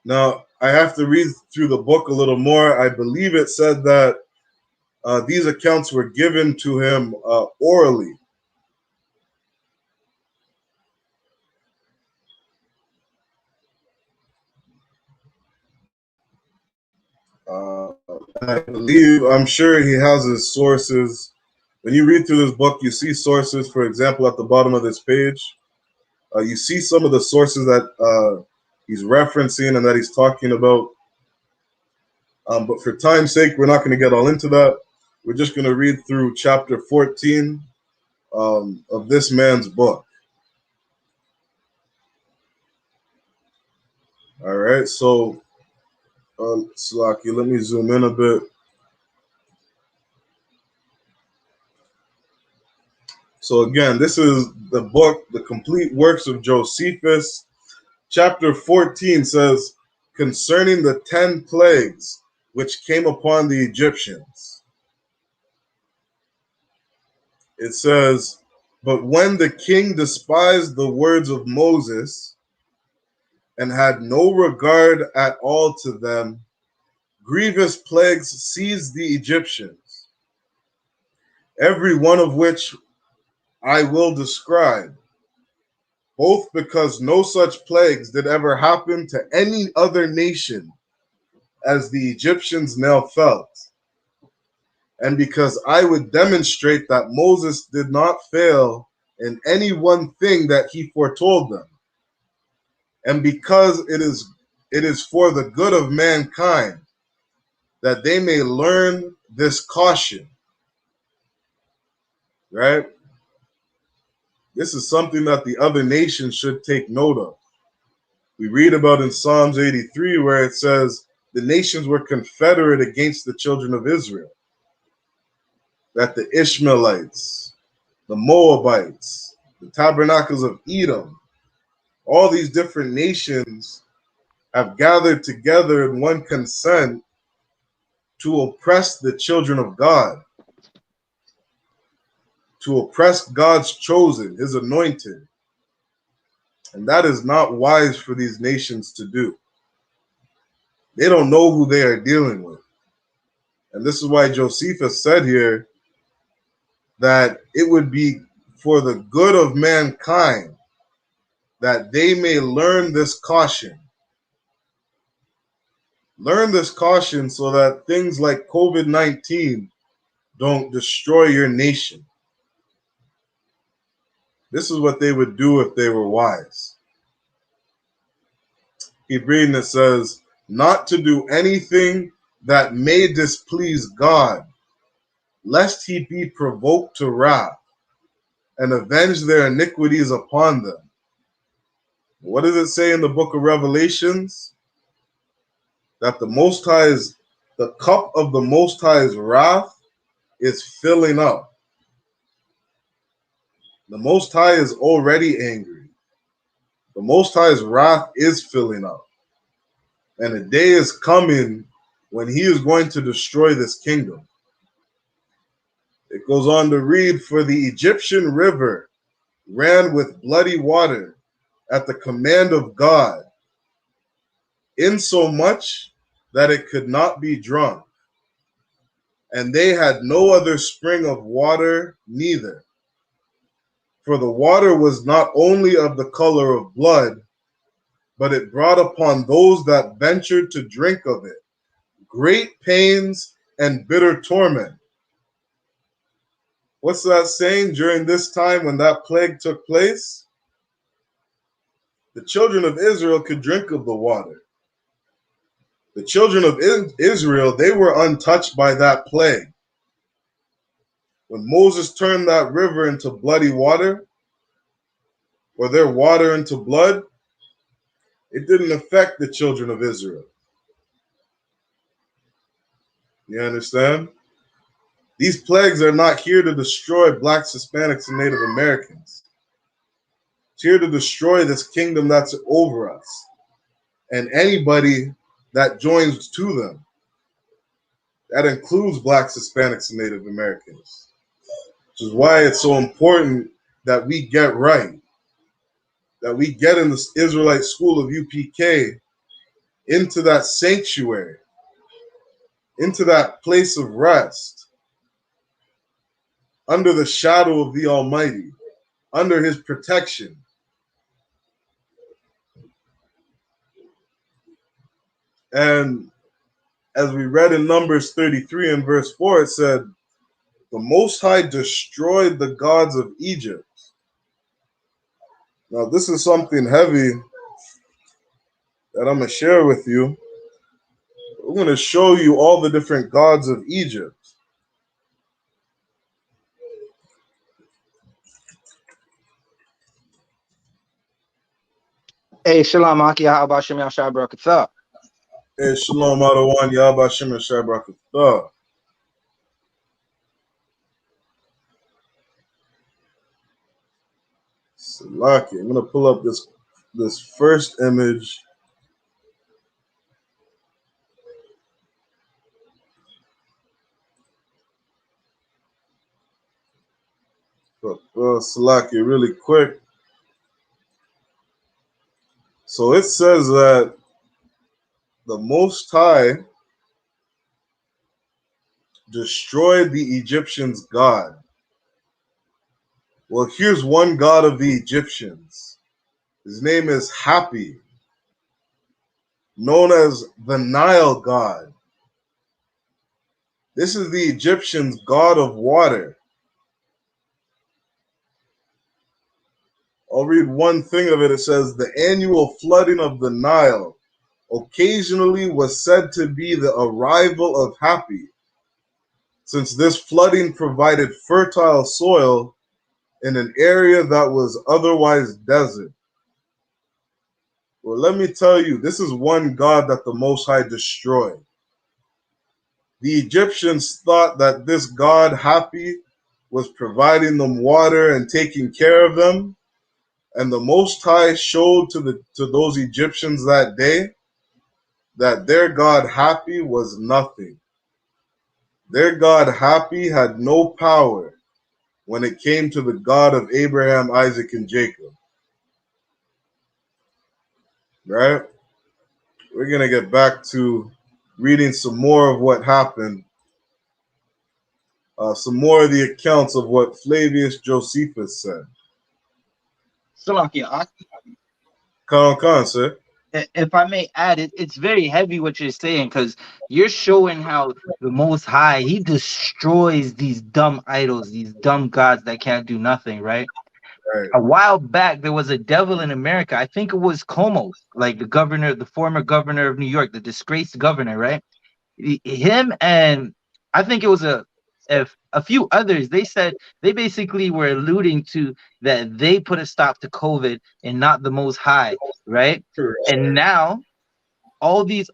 Now, I have to read through the book a little more. I believe it said that these accounts were given to him orally. I believe, I'm sure he has his sources. When you read through this book, you see sources. For example, at the bottom of this page, you see some of the sources that he's referencing and that he's talking about. But for time's sake, we're not going to get all into that. We're just going to read through chapter 14 of this man's book. All right, so Slaki, let me zoom in a bit. So again, this is the book, The Complete Works of Josephus. Chapter 14 says, concerning the 10 plagues which came upon the Egyptians. It says, but when the king despised the words of Moses and had no regard at all to them, grievous plagues seized the Egyptians, every one of which I will describe, both because no such plagues did ever happen to any other nation as the Egyptians now felt, and because I would demonstrate that Moses did not fail in any one thing that he foretold them, and because it is for the good of mankind that they may learn this caution. Right? This is something that the other nations should take note of. We read about in Psalms 83 where it says the nations were confederate against the children of Israel. That the Ishmaelites, the Moabites, the tabernacles of Edom, all these different nations have gathered together in one consent to oppress the children of God, to oppress God's chosen, his anointed. And that is not wise for these nations to do. They don't know who they are dealing with. And this is why Josephus said here that it would be for the good of mankind that they may learn this caution. Learn this caution so that things like COVID-19 don't destroy your nation. This is what they would do if they were wise. Keep reading. It says, not to do anything that may displease God, lest he be provoked to wrath and avenge their iniquities upon them. What does it say in the book of Revelations? That the Most High's, the cup of the Most High's wrath is filling up. The Most High is already angry. The Most High's wrath is filling up. And a day is coming when he is going to destroy this kingdom. It goes on to read, for the Egyptian river ran with bloody water at the command of God, insomuch that it could not be drunk, and they had no other spring of water neither. For the water was not only of the color of blood, but it brought upon those that ventured to drink of it great pains and bitter torment. What's that saying? During this time when that plague took place, the children of Israel could drink of the water. The children of Israel, they were untouched by that plague. When Moses turned that river into bloody water, or their water into blood, it didn't affect the children of Israel. You understand? These plagues are not here to destroy blacks, Hispanics, and Native Americans. It's here to destroy this kingdom that's over us and anybody that joins to them. That includes blacks, Hispanics, and Native Americans. Which is why it's so important that we get right, that we get in the Israelite school of UPK into that sanctuary, into that place of rest, under the shadow of the Almighty, under his protection. And as we read in Numbers 33 and verse 4, it said, the Most High destroyed the gods of Egypt. Now, this is something heavy that I'm going to share with you. We're going to show you all the different gods of Egypt. Hey, Shalom, Aki, how about Shem Yashai Barakatha? Hey, Shalom, Adawan, Yahba Shem Yashai Barakatha. Salaki. I'm going to pull up this first image. Salaki, really quick. So it says that the Most High destroyed the Egyptians' god. Well, here's one god of the Egyptians. His name is Happy, known as the Nile god. This is the Egyptians' god of water. I'll read one thing of it. It says, the annual flooding of the Nile occasionally was said to be the arrival of Happy, since this flooding provided fertile soil in an area that was otherwise desert. Well, let me tell you, this is one god that the Most High destroyed. The Egyptians thought that this god, Happy, was providing them water and taking care of them. And the Most High showed to those Egyptians that day that their God Happy was nothing. Their God Happy had no power when it came to the God of Abraham, Isaac, and Jacob. Right? We're going to get back to reading some more of what happened. Some more of the accounts of what Flavius Josephus said. Salaki, Come, sir. if I may add, it's very heavy what you're saying, because you're showing how the Most High, he destroys these dumb idols, these dumb gods that can't do nothing, right? Right. A while back, there was a devil in America. I think it was Como, like the governor, the former governor of New York, the disgraced governor, right? Him and I think it was a few others. They said they basically were alluding to that they put a stop to COVID and not the Most High, right? Correct. And now all these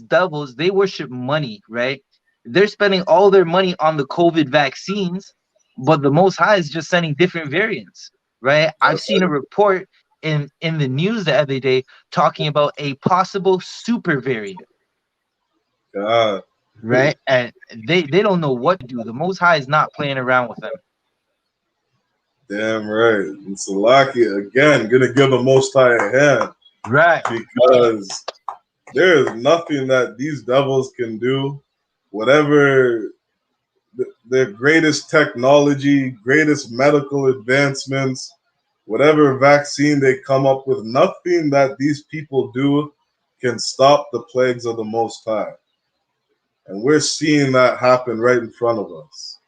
devils, they worship money, right? They're spending all their money on the COVID vaccines, but the Most High is just sending different variants, right? I've seen a report in the news the other day talking about a possible super variant. God. Right? And they don't know what to do. The Most High is not playing around with them. Damn right. And Salaki, again, going to give the Most High a hand. Right. Because There is nothing that these devils can do. Whatever their greatest technology, greatest medical advancements, whatever vaccine they come up with, nothing that these people do can stop the plagues of the Most High. And we're seeing that happen right in front of us.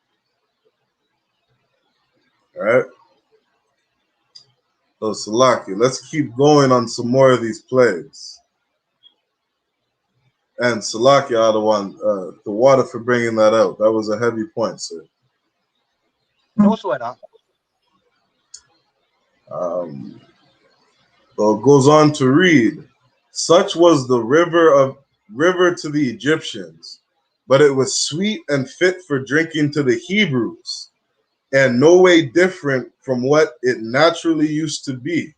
All right? So, Salaki, let's keep going on some more of these plagues. And Salaki, Adawan, the water for bringing that out. That was a heavy point, sir. No sweat, huh? So it goes on to read, such was the river to the Egyptians, but it was sweet and fit for drinking to the Hebrews, and no way different from what it naturally used to be.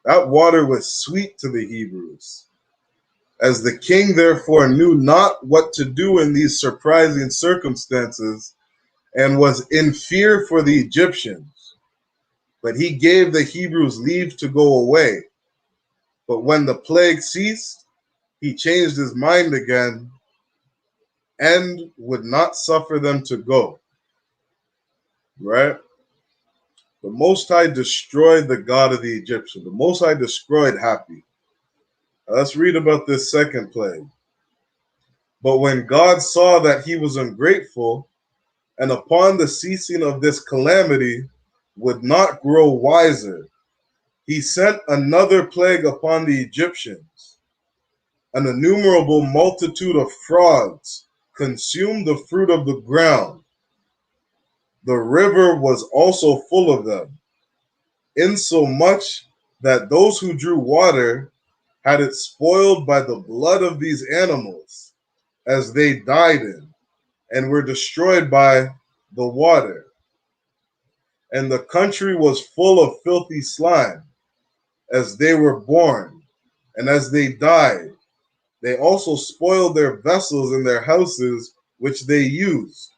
That water was sweet to the Hebrews. As the king therefore knew not what to do in these surprising circumstances, and was in fear for the Egyptians, but he gave the Hebrews leave to go away. But when the plague ceased, he changed his mind again and would not suffer them to go. Right? The Most High destroyed the God of the Egyptians. The Most High destroyed Happy. Now let's read about this second plague. But when God saw that he was ungrateful, and upon the ceasing of this calamity would not grow wiser, he sent another plague upon the Egyptians. An innumerable multitude of frogs consumed the fruit of the ground. The river was also full of them, insomuch that those who drew water had it spoiled by the blood of these animals, as they died in, and were destroyed by the water. And the country was full of filthy slime, as they were born, and as they died. They also spoiled their vessels and their houses which they used,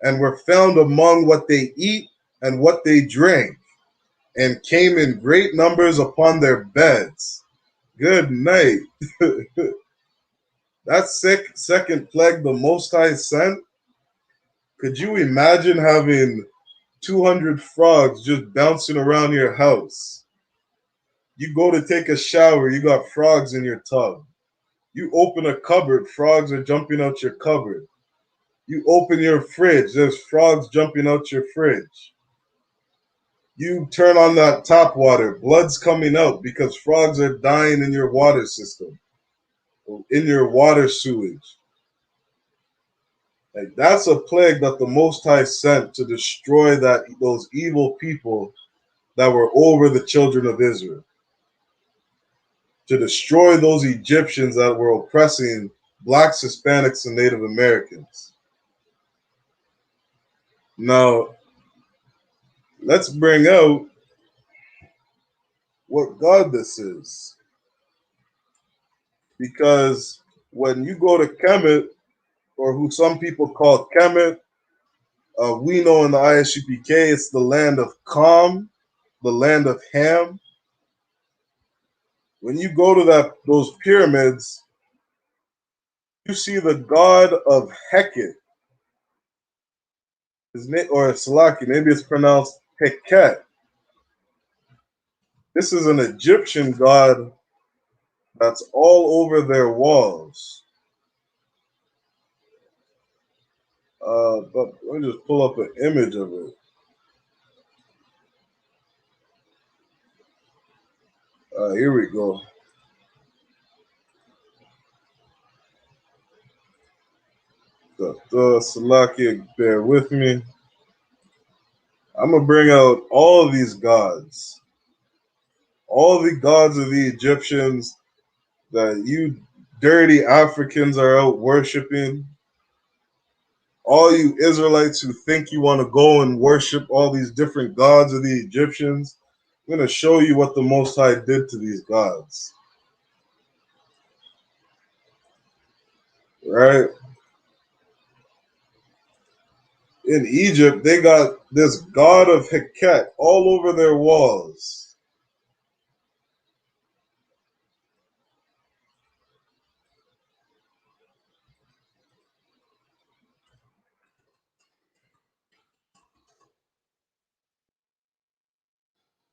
and were found among what they eat and what they drank, and came in great numbers upon their beds. Good night. That second plague the Most High sent, could you imagine having 200 frogs just bouncing around your house? You go to take a shower, you got frogs in your tub. You open a cupboard, frogs are jumping out your cupboard. You open your fridge, there's frogs jumping out your fridge. You turn on that tap water, blood's coming out because frogs are dying in your water system, or in your water sewage. Like, that's a plague that the Most High sent to destroy those evil people that were over the children of Israel, to destroy those Egyptians that were oppressing blacks, Hispanics, and Native Americans. Now, let's bring out what God this is. Because when you go to Kemet, or who some people call Kemet, we know in the I.S.U.P.K. it's the land of Kam, the land of Ham. When you go to those pyramids, you see the god of Heket. His name, or Salaki, maybe it's pronounced Heket. This is an Egyptian god that's all over their walls. But let me just pull up an image of it. Here we go. Salaki, bear with me. I'm going to bring out all of these gods. All the gods of the Egyptians that you dirty Africans are out worshiping. All you Israelites who think you want to go and worship all these different gods of the Egyptians, I'm going to show you what the Most High did to these gods. Right? In Egypt, they got this god of Heket all over their walls.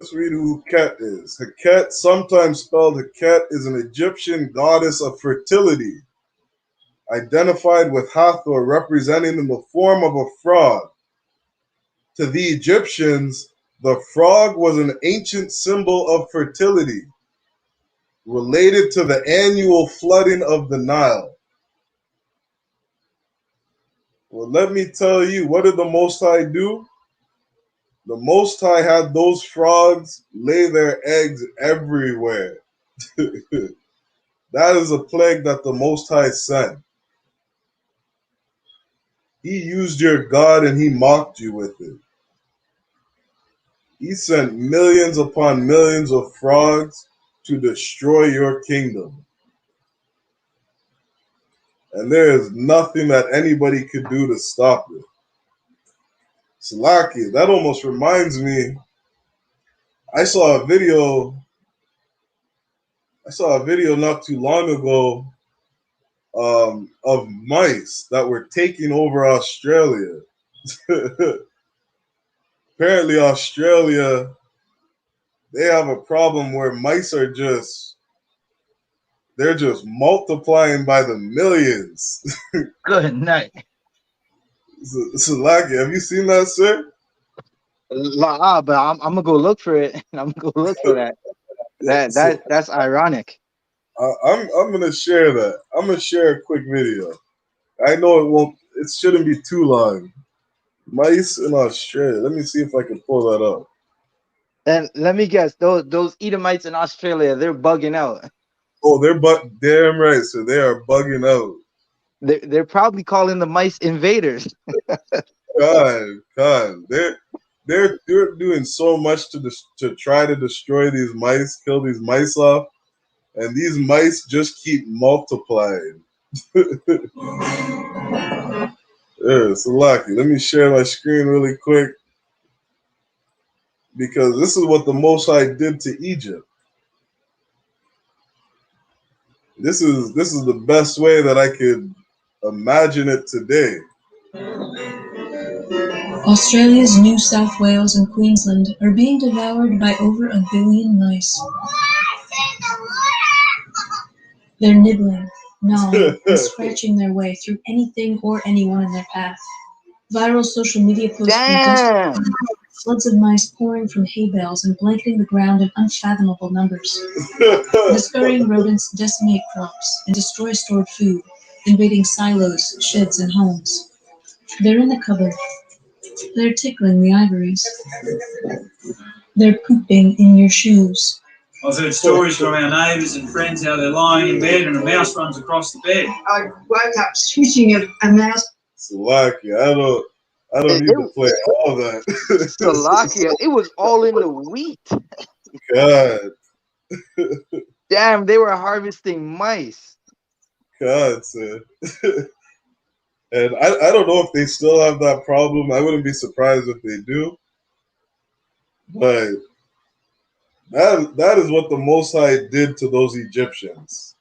Let's read who Ket is. Heket, sometimes spelled Heket, is an Egyptian goddess of fertility, identified with Hathor, representing in the form of a frog. To the Egyptians, the frog was an ancient symbol of fertility, related to the annual flooding of the Nile. Well, let me tell you, what did the Most High do? The Most High had those frogs lay their eggs everywhere. That is a plague that the Most High sent. He used your God and he mocked you with it. He sent millions upon millions of frogs to destroy your kingdom. And there is nothing that anybody could do to stop it. Salaki, that almost reminds me, I saw a video not too long ago of mice that were taking over Australia. Apparently Australia, they have a problem where mice are they're just multiplying by the millions. Good night. Salaki, have you seen that, sir? But I'm gonna go look for it. I'm gonna go look for that. That's ironic. I'm gonna share that. I'm gonna share a quick video. I know it shouldn't be too long. Mice in Australia. Let me see if I can pull that up. And let me guess, those Edomites in Australia, they're bugging out. Oh, damn right, so they are bugging out. They're probably calling the mice invaders. God, they're doing so much to try to destroy these mice, kill these mice off, and these mice just keep multiplying. Yeah, so lucky. Let me share my screen really quick because this is what the Most High did to Egypt. This is the best way that I could imagine it today. Australia's New South Wales and Queensland are being devoured by over 1 billion mice. They're nibbling, gnawing, and scratching their way through anything or anyone in their path. Viral social media posts from Damn. floods of mice pouring from hay bales and blanketing the ground in unfathomable numbers. The scurrying rodents decimate crops and destroy stored food, invading silos, sheds, and homes. They're in the cupboard. They're tickling the ivories. They're pooping in your shoes. I've heard stories from our neighbours and friends how they're lying in bed and a mouse runs across the bed. I woke up switching a mouse. Slovakia, I don't need to play all that. Slovakia, it was all in the wheat. God. Damn, they were harvesting mice. God, sir. And I don't know if they still have that problem. I wouldn't be surprised if they do. But that is what the Most High did to those Egyptians.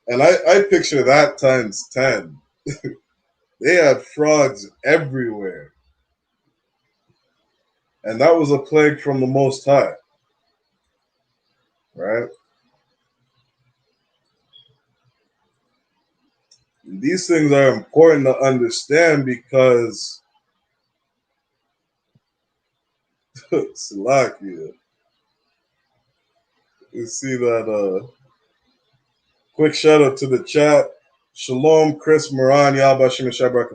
And I picture that times 10. They had frogs everywhere. And that was a plague from the Most High. Right? These things are important to understand because Salakia. You see that quick shout out to the chat. Shalom, Chris Moran, Yabashim Shabrak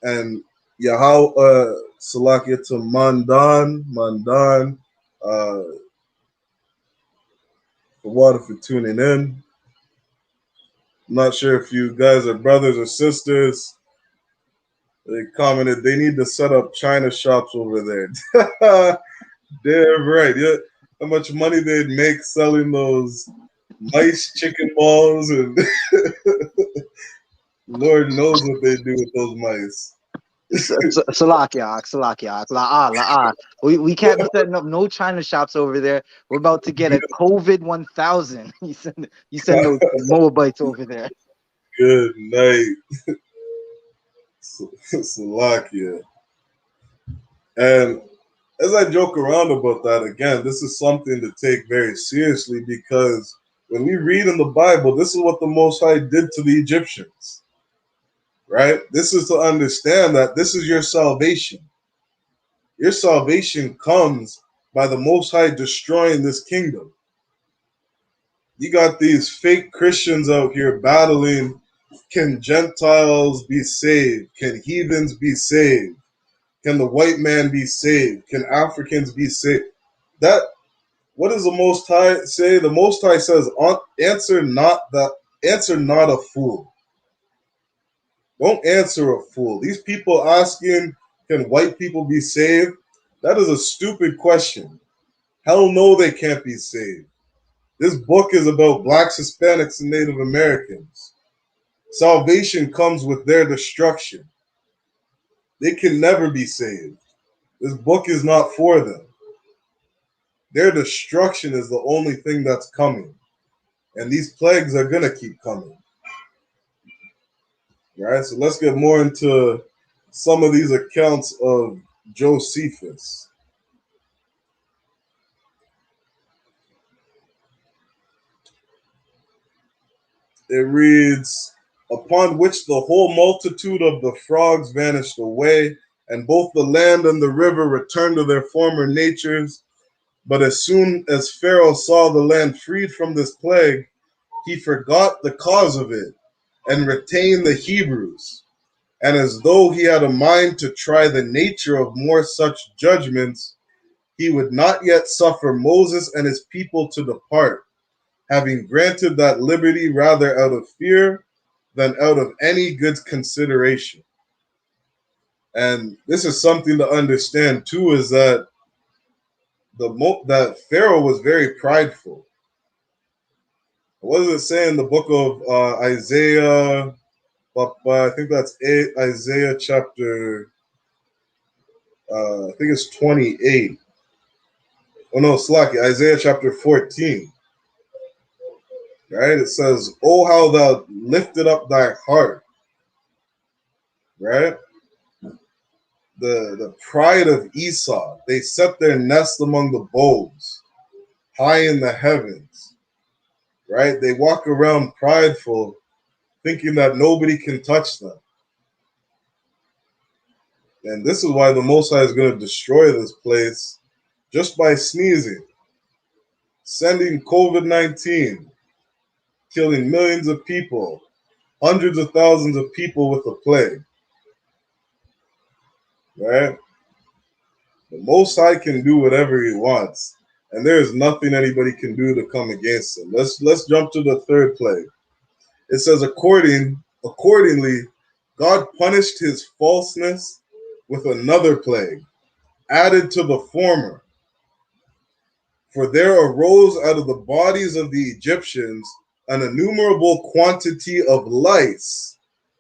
and Yahal Salakia to Mandan, the water for tuning in. I'm not sure if you guys are brothers or sisters. They commented they need to set up China shops over there. Damn right. Yeah. How much money they'd make selling those mice chicken balls, and Lord knows what they do with those mice. Salakia. We can't be setting up no China shops over there. We're about to get a COVID 1000. You send those Moabites over there. Good night. Salakia. And as I joke around about that, again, this is something to take very seriously, because when we read in the Bible, this is what the Most High did to the Egyptians, right? This is to understand that this is your salvation. Your salvation comes by the Most High destroying this kingdom. You got these fake Christians out here battling. Can Gentiles be saved? Can heathens be saved? Can the white man be saved? Can Africans be saved? That, what does the Most High say? The Most High says, answer not a fool. Don't answer a fool. These people asking, can white people be saved? That is a stupid question. Hell no, they can't be saved. This book is about blacks, Hispanics, and Native Americans. Salvation comes with their destruction. They can never be saved. This book is not for them. Their destruction is the only thing that's coming. And these plagues are going to keep coming. Right? So let's get more into some of these accounts of Josephus. It reads, upon which the whole multitude of the frogs vanished away, and both the land and the river returned to their former natures. But as soon as Pharaoh saw the land freed from this plague, he forgot the cause of it and retained the Hebrews. And as though he had a mind to try the nature of more such judgments, he would not yet suffer Moses and his people to depart, having granted that liberty rather out of fear than out of any good consideration. And this is something to understand too, is that that Pharaoh was very prideful. What does it say in the book of Isaiah? I think that's Isaiah chapter, I think it's 28. Oh no, Slacky, Isaiah chapter 14. Right? It says, oh, how thou lifted up thy heart. Right? The pride of Esau. They set their nest among the boughs, high in the heavens. Right? They walk around prideful, thinking that nobody can touch them. And this is why the Most High is going to destroy this place just by sneezing, sending COVID-19, killing millions of people, hundreds of thousands of people with the plague. Right? The Most High can do whatever he wants, and there is nothing anybody can do to come against him. Let's jump to the third plague. It says, accordingly, God punished his falseness with another plague, added to the former. For there arose out of the bodies of the Egyptians an innumerable quantity of lice,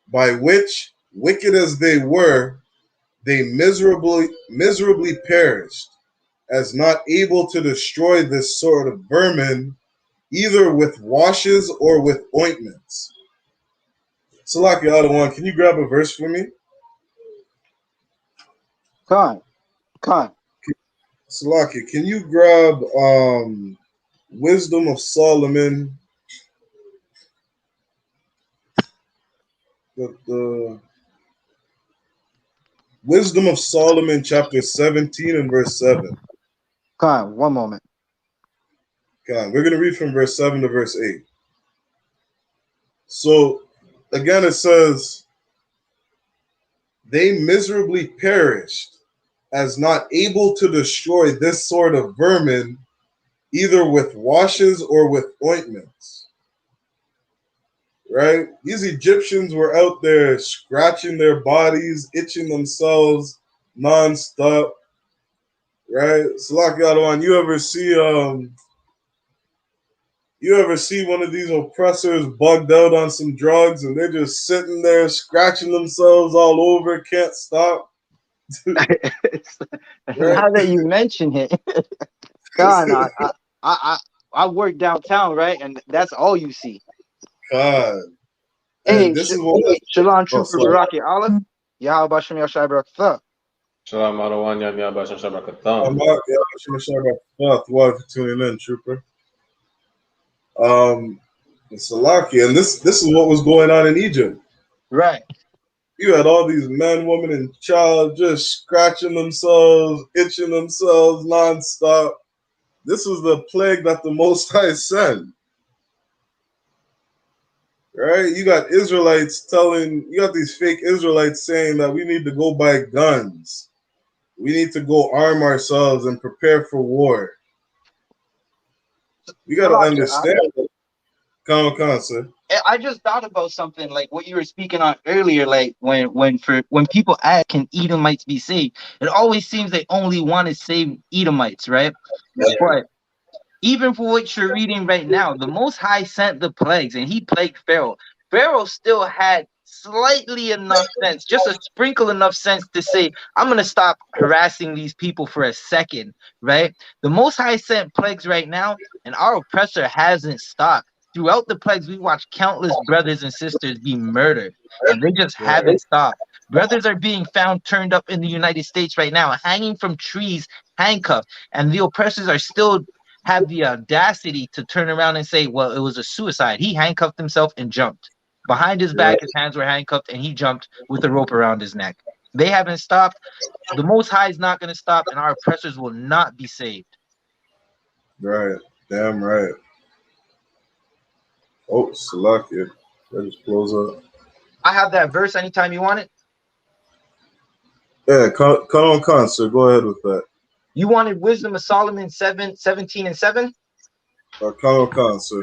by which, wicked as they were, they miserably perished, as not able to destroy this sort of vermin, either with washes or with ointments. Salaki Adawan, can you grab a verse for me? Khan. Salaki, can you grab Wisdom of Solomon, the Wisdom of Solomon, chapter 17 and verse 7. Khan, one moment. God, we're going to read from verse 7 to verse 8. So, again, it says, they miserably perished, as not able to destroy this sort of vermin, either with washes or with ointments. Right? These Egyptians were out there scratching their bodies, itching themselves nonstop. Right? Salak Yadawan, you ever see one of these oppressors bugged out on some drugs and they're just sitting there scratching themselves all over, can't stop? Now Right? that you mention it, God, I work downtown, right, and that's all you see. God. Hey, And this is what Shalom oh, Trooper sorry. Baraki Alam, Yahweh Bashem Yashai Barak Thah. Shalom, Adawan, Yam Yabashim I'm Shabakatam. out. Yeah, I'm sure about for tuning in, Trooper. Salaki, and this is what was going on in Egypt. Right. You had all these men, women, and child just scratching themselves, itching themselves nonstop. This was the plague that the Most High sent. Right? You got Israelites you got these fake Israelites saying that we need to go buy guns. We need to go arm ourselves and prepare for war. We got to understand that. Come on, sir. I just thought about something like what you were speaking on earlier, like when people ask, can Edomites be saved? It always seems they only want to save Edomites, right? Yeah. But even for what you're reading right now, the Most High sent the plagues and he plagued Pharaoh. Pharaoh still had slightly enough sense, just a sprinkle enough sense to say, I'm going to stop harassing these people for a second, right? The Most High sent plagues right now, and our oppressor hasn't stopped. Throughout the plagues, we watched countless brothers and sisters be murdered, and they just haven't stopped. Brothers are being found turned up in the United States right now, hanging from trees, handcuffed, and the oppressors are still have the audacity to turn around and say, well, it was a suicide. He handcuffed himself and jumped. Behind his back, his hands were handcuffed, and he jumped with a rope around his neck. They haven't stopped. The Most High is not going to stop, and our oppressors will not be saved. Right. Damn right. Oh, Salakia. That just close up. I have that verse anytime you want it. Yeah, come on, sir. Go ahead with that. You wanted Wisdom of Solomon 17 and 7? Come on, sir.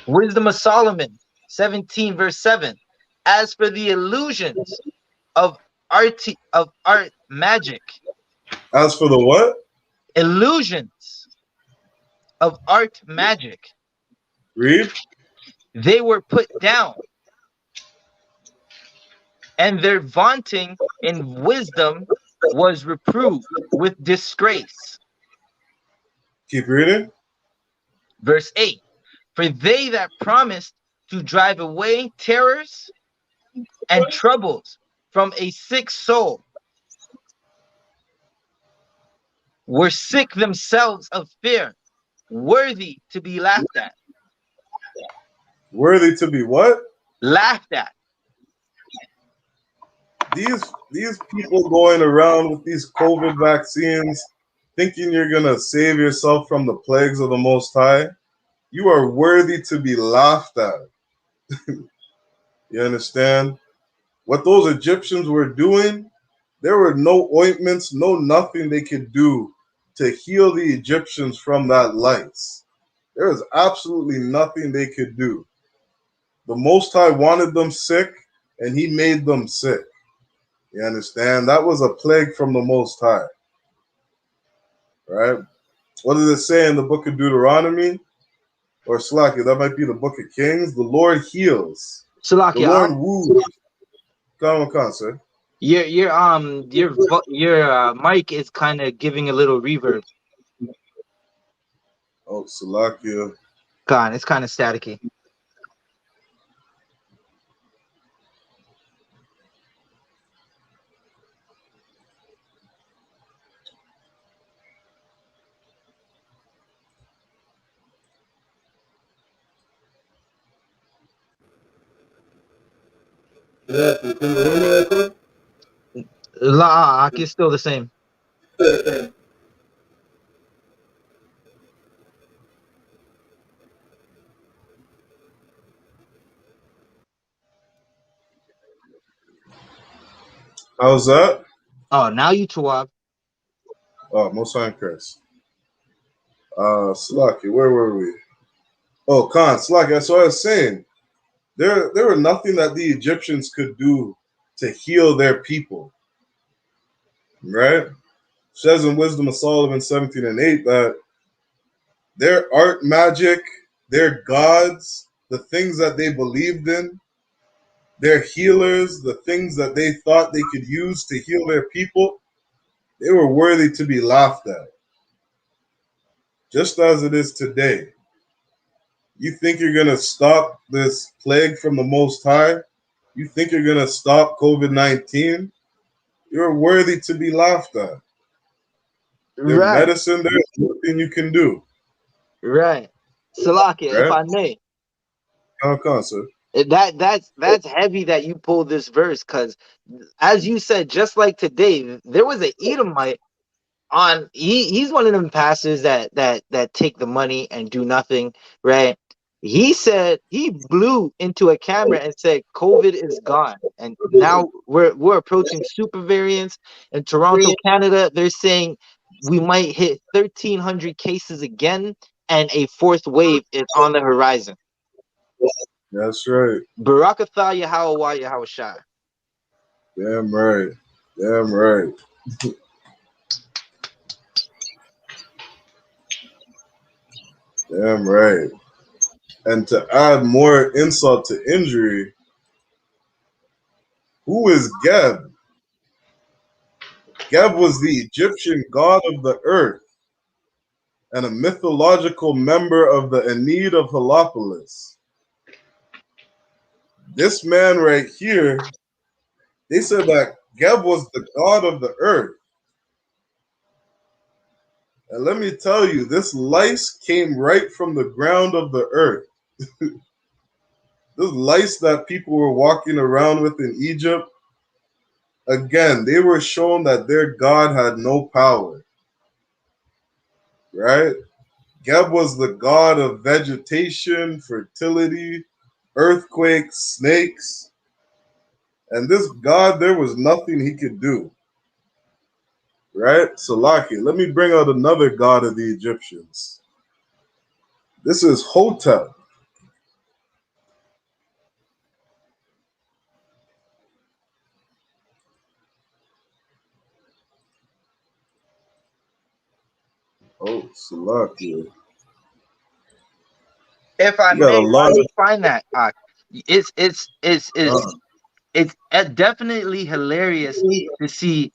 Wisdom of Solomon 17 verse 7. As for the illusions of art magic. As for the what? Illusions of art magic. Read. They were put down, and their vaunting in wisdom was reproved with disgrace. Keep reading. Verse 8. For they that promised to drive away terrors and troubles from a sick soul were sick themselves of fear, worthy to be laughed at. Worthy to be what? Laughed at. These people going around with these COVID vaccines thinking you're going to save yourself from the plagues of the Most High, you are worthy to be laughed at. You understand? What those Egyptians were doing, there were no ointments, no nothing they could do to heal the Egyptians from that lice. There was absolutely nothing they could do. The Most High wanted them sick, and he made them sick. You understand? That was a plague from the Most High. Right? What does it say in the book of Deuteronomy? Or Slakia, that might be the book of Kings. The Lord heals. Slakia, the Lord wounds. Come on, sir. Your mic is kind of giving a little reverb. Oh, Salakia. God, it's kind of staticky. La, it's still the same. How's that? Oh, now you Tawab. Oh, most high Chris. Slacky, where were we? Oh, Khan, Slacky, that's what I was saying. There were nothing that the Egyptians could do to heal their people. Right? It says in Wisdom of Solomon 17 and 8 that their art magic, their gods, the things that they believed in, their healers, the things that they thought they could use to heal their people, they were worthy to be laughed at. Just as it is today. You think you're going to stop this plague from the Most High? You think you're going to stop COVID-19? You're worthy to be laughed at. Their Right, medicine, there's nothing you can do. right. Salakia, if Right? I may, Come on, sir. that's heavy that you pulled this verse, because as you said, just like today, there was an Edomite on. He's one of them pastors that take the money and do nothing, right? He said he blew into a camera and said COVID is gone, and now we're approaching super variants in Toronto, Canada. They're saying we might hit 1,300 cases again, and a fourth wave is on the horizon. That's right. Barakatha Yahweh Yahweh Shai. Damn right. Damn right. Damn right. And to add more insult to injury, who is Geb? Geb was the Egyptian god of the earth and a mythological member of the Ennead of Heliopolis. This man right here, they said that Geb was the god of the earth. And let me tell you, this lice came right from the ground of the earth. This lice that people were walking around with in Egypt, again, they were shown that their God had no power. Right? Geb was the god of vegetation, fertility, earthquakes, snakes. And this God, there was nothing he could do. Right? Salaki, let me bring out another god of the Egyptians. This is Hotep. Oh, Salaki. If I You got a may, lot while you of find that, it's definitely hilarious to see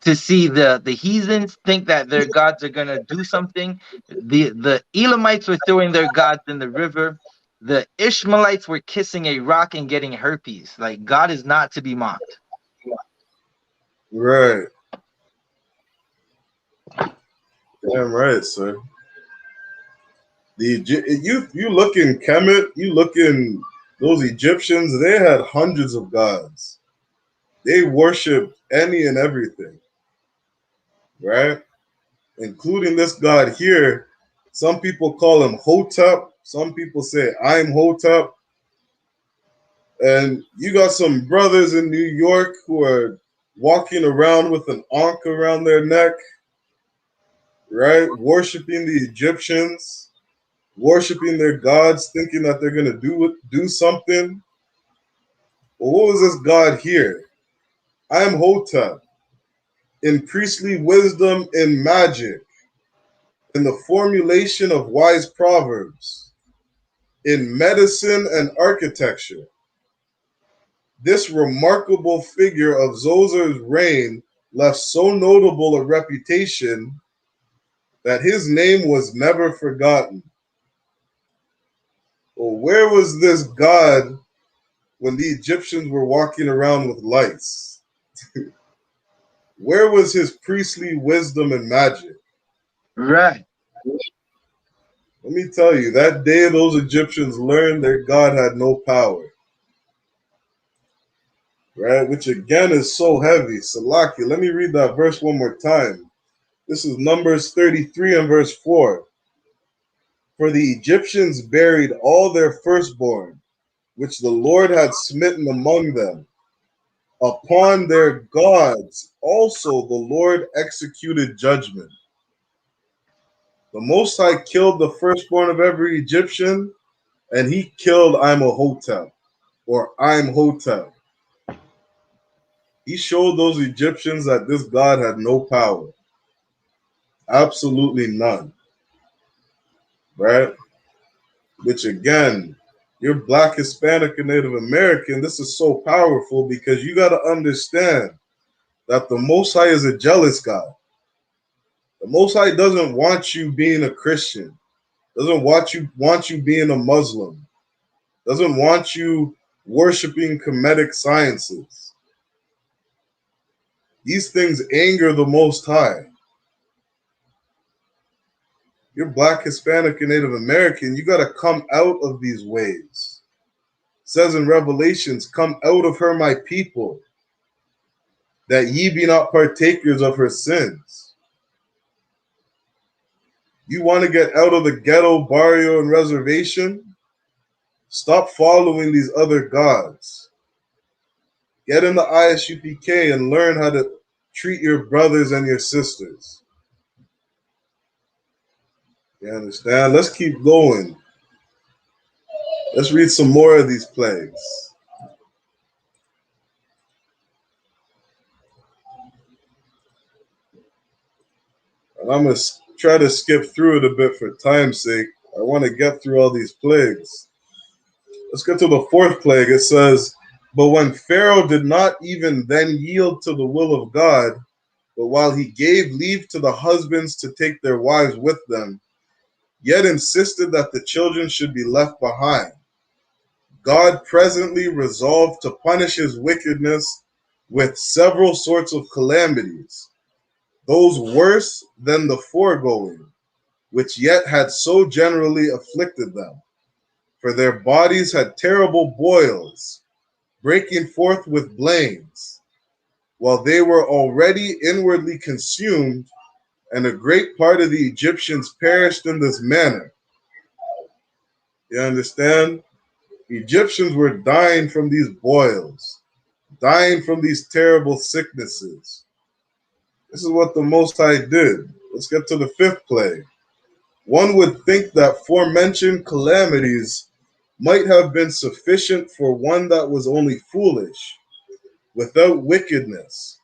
the heathens think that their gods are gonna do something. The Elamites were throwing their gods in the river. The Ishmaelites were kissing a rock and getting herpes. Like, God is not to be mocked. right. Damn right, sir. You look in Kemet, you look in those Egyptians, they had hundreds of gods. They worshipped any and everything, right? Including this god here. Some people call him Hotep. Some people say, I'm Hotep. And you got some brothers in New York who are walking around with an ankh around their neck, right? Worshipping the Egyptians, worshiping their gods, thinking that they're going to do something. Well, what was this God here? I am Hotep, in priestly wisdom and magic, in the formulation of wise proverbs, in medicine and architecture. This remarkable figure of Zozer's reign left so notable a reputation that his name was never forgotten. Well, where was this God when the Egyptians were walking around with lice? Where was his priestly wisdom and magic? Right. Let me tell you, that day those Egyptians learned their God had no power. Right? Which again is so heavy. Salaki, let me read that verse one more time. This is Numbers 33 and verse 4. For the Egyptians buried all their firstborn, which the Lord had smitten among them. Upon their gods also the Lord executed judgment. The Most High killed the firstborn of every Egyptian, and he killed Imhotep, or Imhotep. He showed those Egyptians that this God had no power. Absolutely none. Right? Which again, you're Black, Hispanic, and Native American. This is so powerful because you got to understand that the Most High is a jealous God. The Most High doesn't want you being a Christian. Doesn't want you being a Muslim. Doesn't want you worshiping Kemetic sciences. These things anger the Most High. You're Black, Hispanic, and Native American. You got to come out of these ways. It says in Revelations, come out of her, my people, that ye be not partakers of her sins. You want to get out of the ghetto, barrio, and reservation? Stop following these other gods. Get in the I.S.U.P.K and learn how to treat your brothers and your sisters. You understand? Let's keep going. Let's read some more of these plagues. And I'm going to try to skip through it a bit for time's sake. I want to get through all these plagues. Let's get to the fourth plague. It says, but when Pharaoh did not even then yield to the will of God, but while he gave leave to the husbands to take their wives with them, yet insisted that the children should be left behind, God presently resolved to punish his wickedness with several sorts of calamities, those worse than the foregoing, which yet had so generally afflicted them. For their bodies had terrible boils, breaking forth with blains, while they were already inwardly consumed, and a great part of the Egyptians perished in this manner. You understand? Egyptians were dying from these boils, dying from these terrible sicknesses. This is what the Most High did. Let's get to the fifth plague. One would think that forementioned calamities might have been sufficient for one that was only foolish, without wickedness,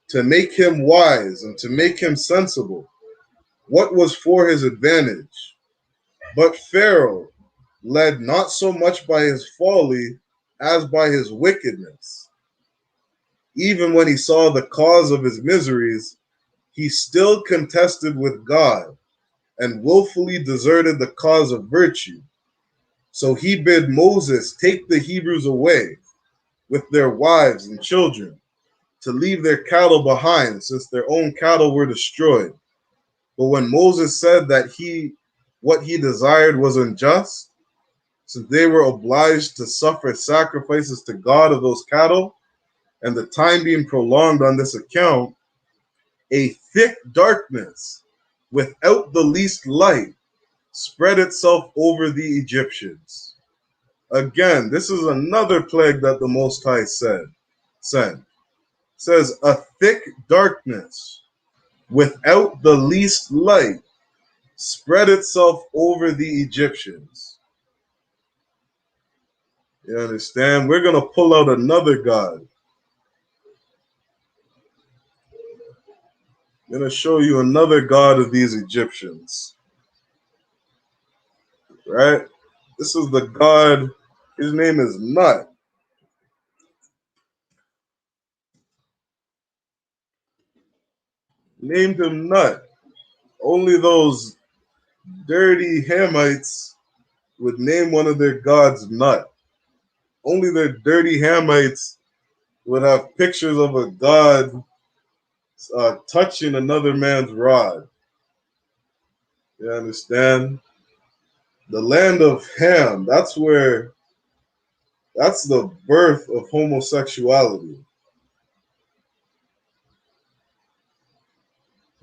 to make him wise and to make him sensible, what was for his advantage. But Pharaoh, led not so much by his folly as by his wickedness, even when he saw the cause of his miseries, he still contested with God and willfully deserted the cause of virtue. So he bid Moses take the Hebrews away with their wives and children, to leave their cattle behind, since their own cattle were destroyed. But when Moses said that what he desired was unjust, since they were obliged to suffer sacrifices to God of those cattle, and the time being prolonged on this account, a thick darkness without the least light spread itself over the Egyptians. Again, this is another plague that the Most High sent. It says, a thick darkness without the least light spread itself over the Egyptians. You understand? We're going to pull out another god. I'm going to show you another god of these Egyptians. Right? This is the god, his name is Nut. Named him Nut. Only those dirty Hamites would name one of their gods Nut. Only their dirty Hamites would have pictures of a god touching another man's rod. You understand? The land of Ham, that's the birth of homosexuality.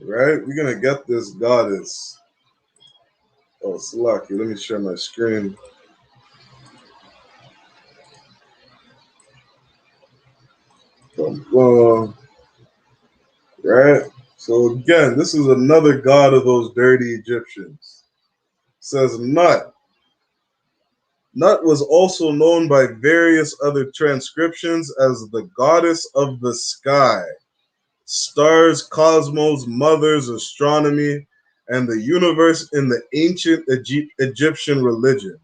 Right? We're going to get this goddess. Oh, Salaki, let me share my screen. Right? So again, this is another god of those dirty Egyptians. It says Nut. Nut was also known by various other transcriptions as the goddess of the sky, stars, cosmos, mothers, astronomy, and the universe in the ancient Egyptian religion.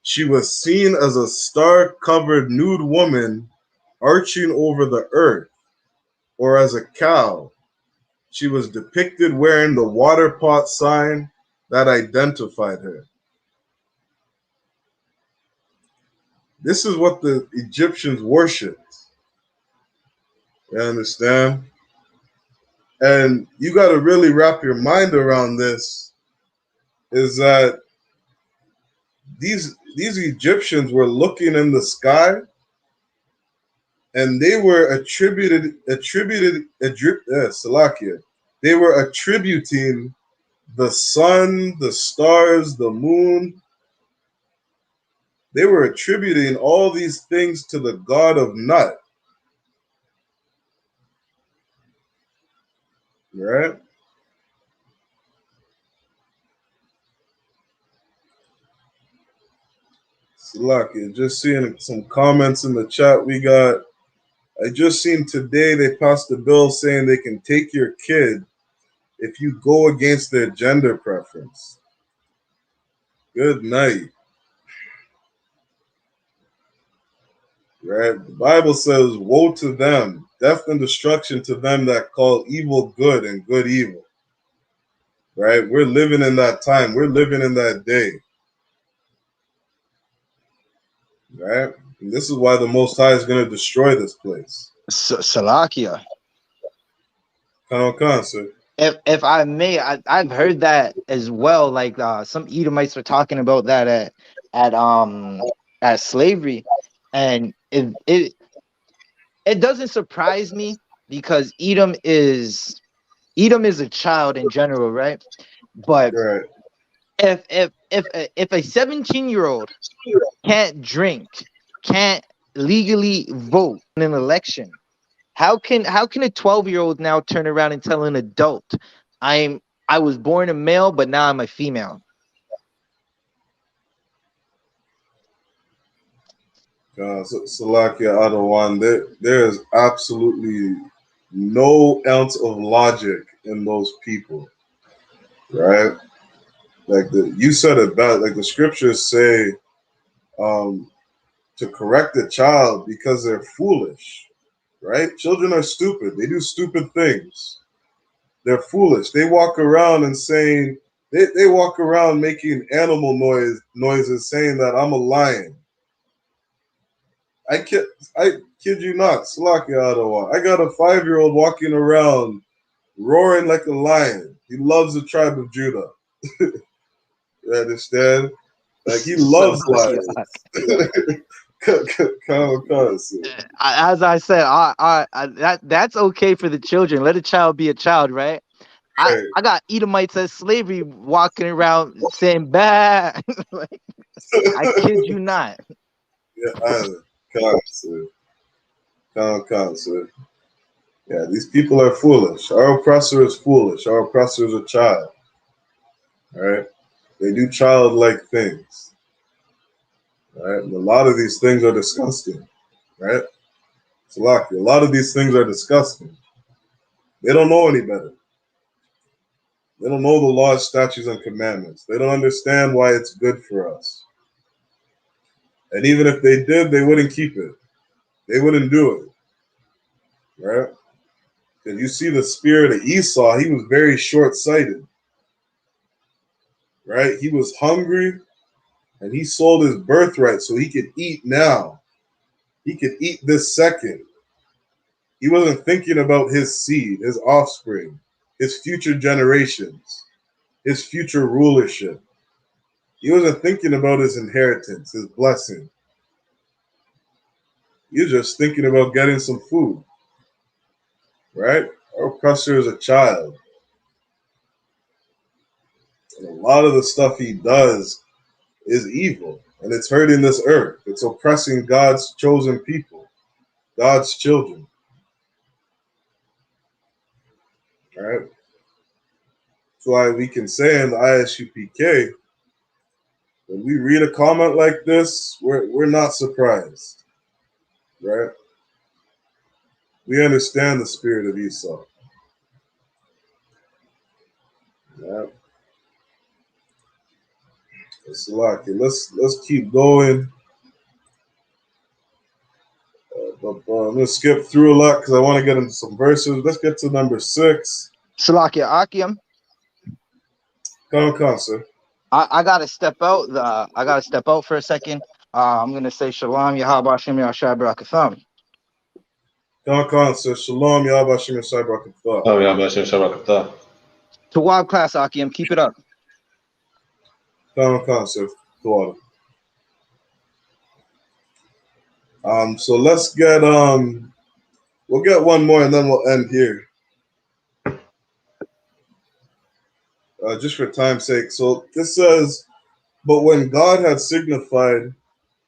She was seen as a star-covered nude woman arching over the earth, or as a cow. She was depicted wearing the water pot sign that identified her. This is what the Egyptians worshipped. You understand? And you got to really wrap your mind around this, is that these Egyptians were looking in the sky, and they were Salakia. They were attributing the sun, the stars, the moon. They were attributing all these things to the god of Nut. Right? Salakia, just seeing some comments in the chat we got. I just seen today they passed a bill saying they can take your kid if you go against their gender preference. Good night. Right? The Bible says, woe to them, death and destruction to them that call evil good and good evil. Right? We're living in that time. We're living in that day. Right? And this is why the Most High is going to destroy this place. Salakia. Khan, sir. If I may, I've heard that as well. Like some Edomites were talking about that at slavery, and it doesn't surprise me because Edom is a child in general, right? But Right. if a 17-year-old can't drink, can't legally vote in an election, how can a 12-year-old now turn around and tell an adult, I was born a male, but now I'm a female? Salakia Adawan, there is absolutely no ounce of logic in those people, right? Like you said it best. Like the scriptures say, to correct a child because they're foolish, right? Children are stupid. They do stupid things. They're foolish. They walk around and saying they walk around making animal noises, saying that I'm a lion. I kid you not, Slakia Adawa. I got a 5-year-old walking around roaring like a lion. He loves the tribe of Judah. You understand? Like he loves lions. As I said, that's okay for the children. Let a child be a child, right? I got Edomites as slavery walking around saying "bah." Like, I kid you not. Yeah, sir. Yeah, these people are foolish. Our oppressor is foolish. Our oppressor is a child. All right? They do childlike things. All right? And a lot of these things are disgusting. Right? Salaki, a lot of these things are disgusting. They don't know any better. They don't know the laws, statutes, and commandments. They don't understand why it's good for us. And even if they did, they wouldn't keep it. They wouldn't do it. Right? Because you see the spirit of Esau, he was very short-sighted. Right? He was hungry, and he sold his birthright so he could eat now. He could eat this second. He wasn't thinking about his seed, his offspring, his future generations, his future rulership. He wasn't thinking about his inheritance, his blessing. He was just thinking about getting some food. Right? Our oppressor is a child. And a lot of the stuff he does is evil. And it's hurting this earth. It's oppressing God's chosen people, God's children. All right? That's why we can say in the I.S.U.P.K, when we read a comment like this, we're not surprised. Right? We understand the spirit of Esau. Yeah. Let's keep going. I'm gonna skip through a lot because I want to get into some verses. Let's get to number 6. Salakia Akim. Come, sir. I gotta step out. I gotta step out for a second. I'm gonna say Shalom, Yahweh Hashem Yahshua Barakatham. Khan says, Shalom, Yahweh Hashem Yeshai Barakatah. Oh, yeah, bless you. Shabbat. Tawab class, Akim. Keep it up. Khan says, Tawab. So let's get, we'll get one more and then we'll end here. Just for time's sake. So this says, but when God had signified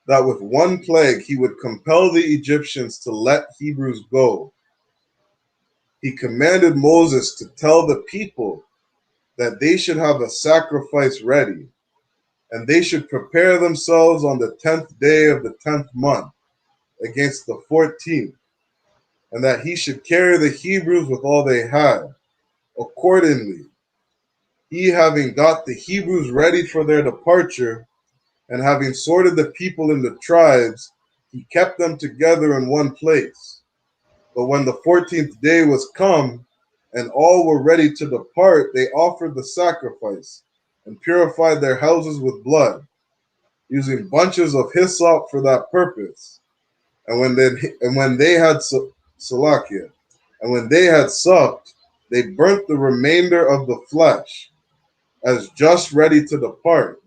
that with one plague he would compel the Egyptians to let Hebrews go, he commanded Moses to tell the people that they should have a sacrifice ready, and they should prepare themselves on the 10th day of the 10th month against the 14th, and that he should carry the Hebrews with all they had. Accordingly, he having got the Hebrews ready for their departure, and having sorted the people into tribes, he kept them together in one place. But when the 14th day was come, and all were ready to depart, they offered the sacrifice, and purified their houses with blood, using bunches of hyssop for that purpose. And when they had Salakia, and when they had supped, they burnt the remainder of the flesh, as just ready to depart.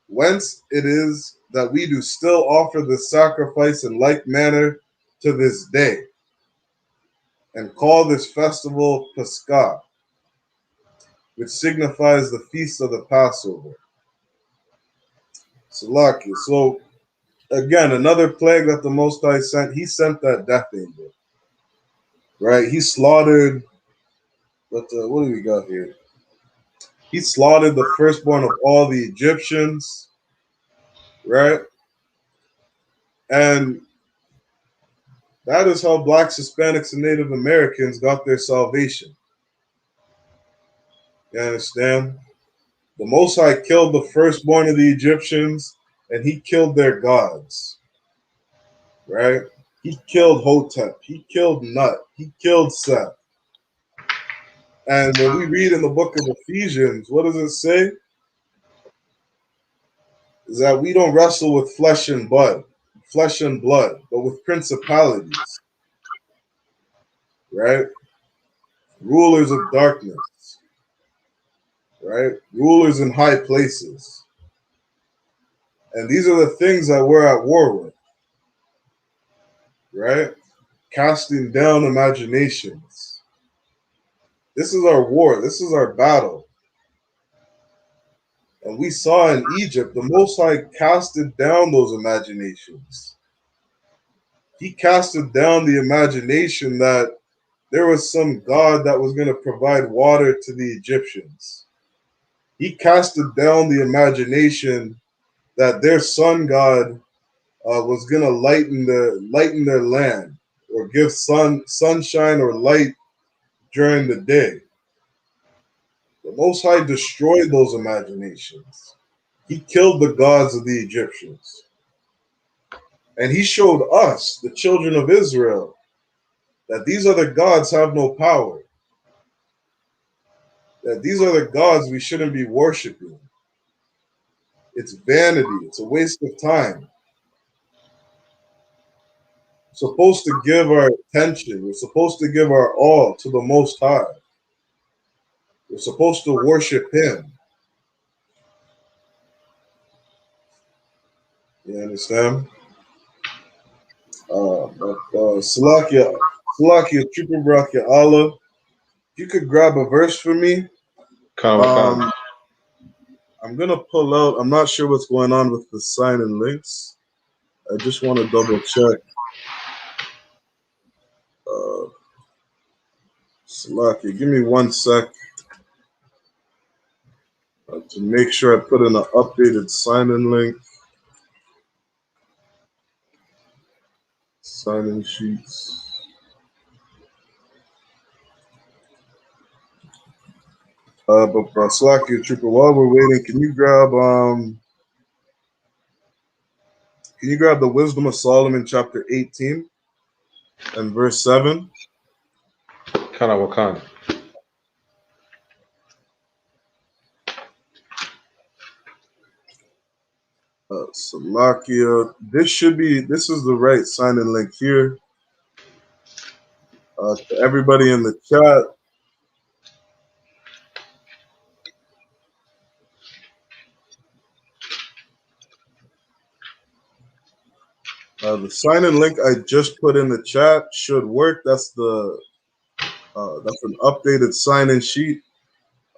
Whence it is that we do still offer the sacrifice in like manner to this day, and call this festival Pascha, which signifies the feast of the Passover. Salakia. So again, another plague that the Most High sent. He sent that death angel, right? He slaughtered. What do we got here? He slaughtered the firstborn of all the Egyptians, right? And that is how blacks, Hispanics, and Native Americans got their salvation. You understand? The Most High killed the firstborn of the Egyptians, and he killed their gods, right? He killed Hotep. He killed Nut. He killed Seth. And when we read in the book of Ephesians, what does it say? Is that we don't wrestle with flesh and blood, but with principalities, right? Rulers of darkness, right? Rulers in high places. And these are the things that we're at war with, right? Casting down imaginations. This is our war. This is our battle. And we saw in Egypt, the Most High casted down those imaginations. He casted down the imagination that there was some God that was going to provide water to the Egyptians. He casted down the imagination that their sun God was going to lighten their land, or give sunshine or light during the day. The Most High destroyed those imaginations. He killed the gods of the Egyptians. And he showed us, the children of Israel, that these other gods have no power. That these are the gods we shouldn't be worshiping. It's vanity. It's a waste of time. We're supposed to give our attention. We're supposed to give our all to the Most High. We're supposed to worship Him. You understand? Salakia, Triple Brakia Allah. If you could grab a verse for me. I'm gonna pull out. I'm not sure what's going on with the sign and links. I just want to double check. Salakia, give me 1 sec to make sure I put in an updated sign-in link. Sign-in sheets. But Salakia, Trooper, while we're waiting, can you grab the Wisdom of Solomon, chapter 18 and verse 7? Wakanda. Salakia, this is the right sign-in link here. To everybody in the chat, the sign-in link I just put in the chat should work. That's the that's an updated sign-in sheet.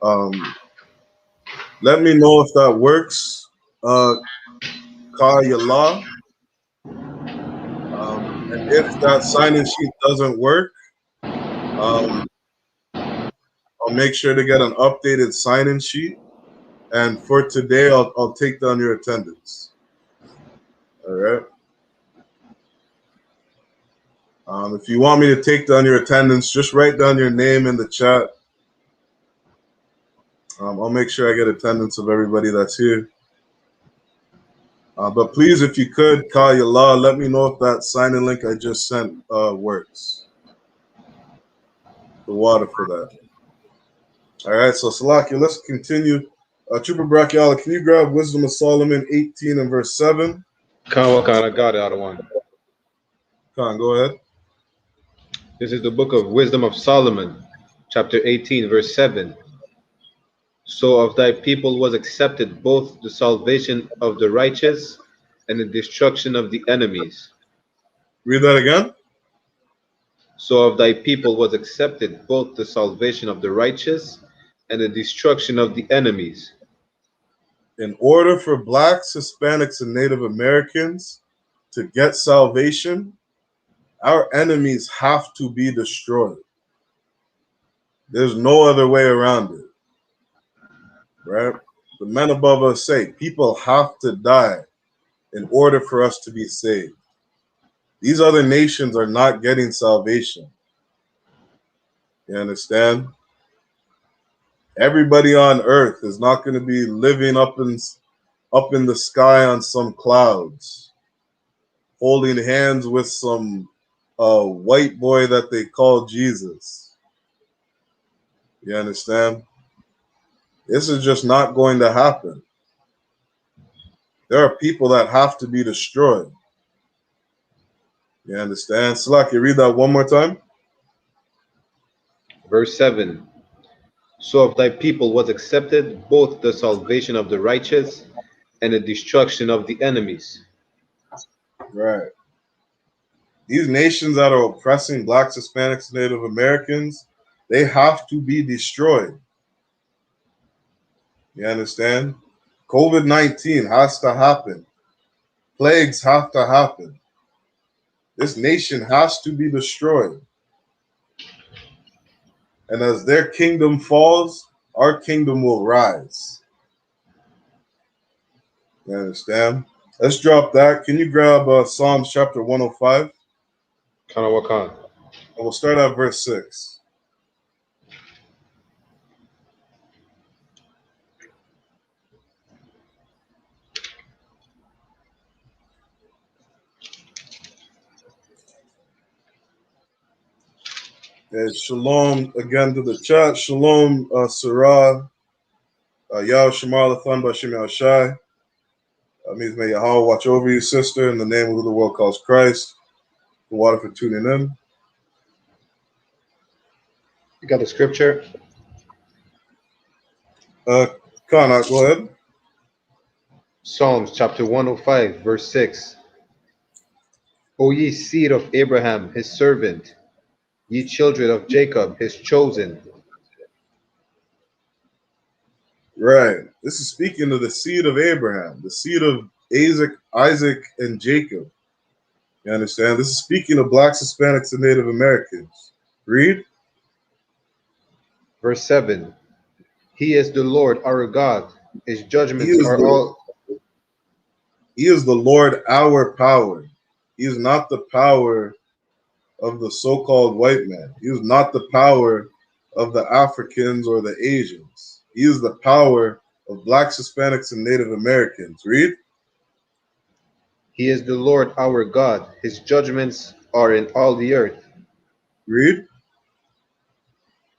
Let me know if that works. Yala. And if that sign-in sheet doesn't work, I'll make sure to get an updated sign-in sheet. And for today, I'll take down your attendance. All right. If you want me to take down your attendance, just write down your name in the chat. I'll make sure I get attendance of everybody that's here. But please, if you could, call your law, let me know if that sign-in link I just sent works. The water for that. All right, so Salakia, let's continue. Trooper Brachiala, can you grab Wisdom of Solomon 18 and verse 7? Khan, I got it out of one. Khan, go ahead. This is the book of Wisdom of Solomon, chapter 18, verse 7. So of thy people was accepted both the salvation of the righteous and the destruction of the enemies. Read that again. So of thy people was accepted both the salvation of the righteous and the destruction of the enemies. In order for blacks, Hispanics, and Native Americans to get salvation, our enemies have to be destroyed. There's no other way around it. Right? The men above us say people have to die in order for us to be saved. These other nations are not getting salvation. You understand? Everybody on earth is not going to be living up in the sky on some clouds, holding hands with some white boy that they call Jesus. You understand? This is just not going to happen. There are people that have to be destroyed. You understand? Salaki, read that one more time. Verse 7. So of thy people was accepted both the salvation of the righteous and the destruction of the enemies. Right. These nations that are oppressing blacks, Hispanics, Native Americans, they have to be destroyed. You understand? COVID-19 has to happen. Plagues have to happen. This nation has to be destroyed. And as their kingdom falls, our kingdom will rise. You understand? Let's drop that. Can you grab Psalms chapter 105? Khan. And we'll start at verse 6. And shalom again to the chat. Shalom, Sarah. Yah Shamar Lathan Bashim Yahshai. That means may Yahweh watch over you, sister, in the name of who the world calls Christ. The water for tuning in. You got the scripture? Kana, go ahead. Psalms chapter 105, verse 6. O ye seed of Abraham, his servant, ye children of Jacob, his chosen. Right. This is speaking of the seed of Abraham, the seed of Isaac, and Jacob. You understand? This is speaking of blacks, Hispanics, and Native Americans. Read. Verse 7. He is the Lord our God. His judgments are all. He is the Lord our power. He is not the power of the so-called white man. He is not the power of the Africans or the Asians. He is the power of blacks, Hispanics, and Native Americans. Read. He is the Lord our God. His judgments are in all the earth. Read.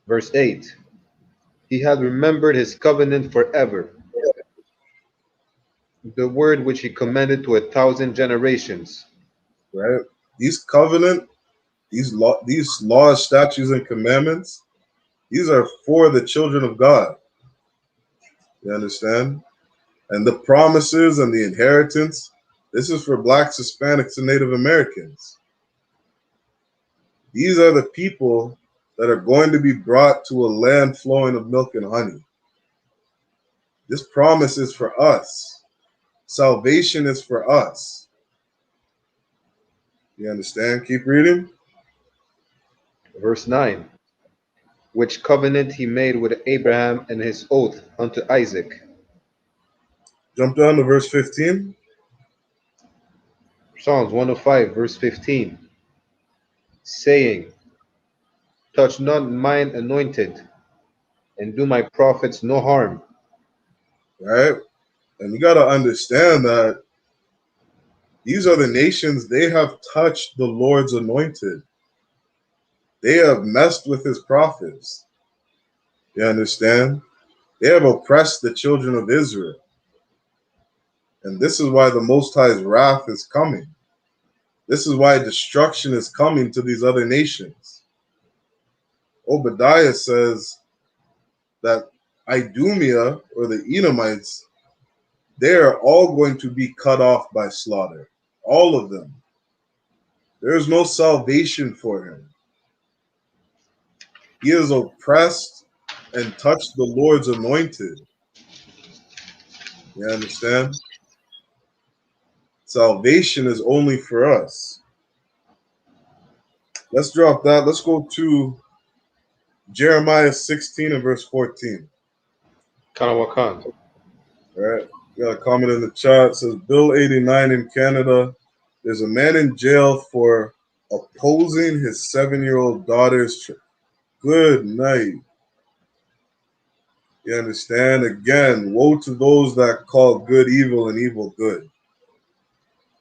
Verse 8. He hath remembered his covenant forever, the word which he commanded to 1,000 generations. Right. These covenant These laws, statutes, and commandments, these are for the children of God. You understand? And the promises and the inheritance, this is for blacks, Hispanics, and Native Americans. These are the people that are going to be brought to a land flowing of milk and honey. This promise is for us. Salvation is for us. You understand? Keep reading. Verse 9. Which covenant he made with Abraham and his oath unto Isaac. Jump down to verse 15. Psalms 105, verse 15. Saying, touch not mine anointed, and do my prophets no harm. Right? And you got to understand that these are the nations, they have touched the Lord's anointed. They have messed with his prophets. You understand? They have oppressed the children of Israel. And this is why the Most High's wrath is coming. This is why destruction is coming to these other nations. Obadiah says that Idumea, or the Edomites, they are all going to be cut off by slaughter. All of them. There is no salvation for him. He is oppressed and touched the Lord's anointed. You understand? Salvation is only for us. Let's drop that. Let's go to Jeremiah 16 and verse 14. Kanawakan. All right. We got a comment in the chat. It says, Bill 89 in Canada. There's a man in jail for opposing his 7-year-old daughter's good night. You understand? Again, woe to those that call good evil and evil good.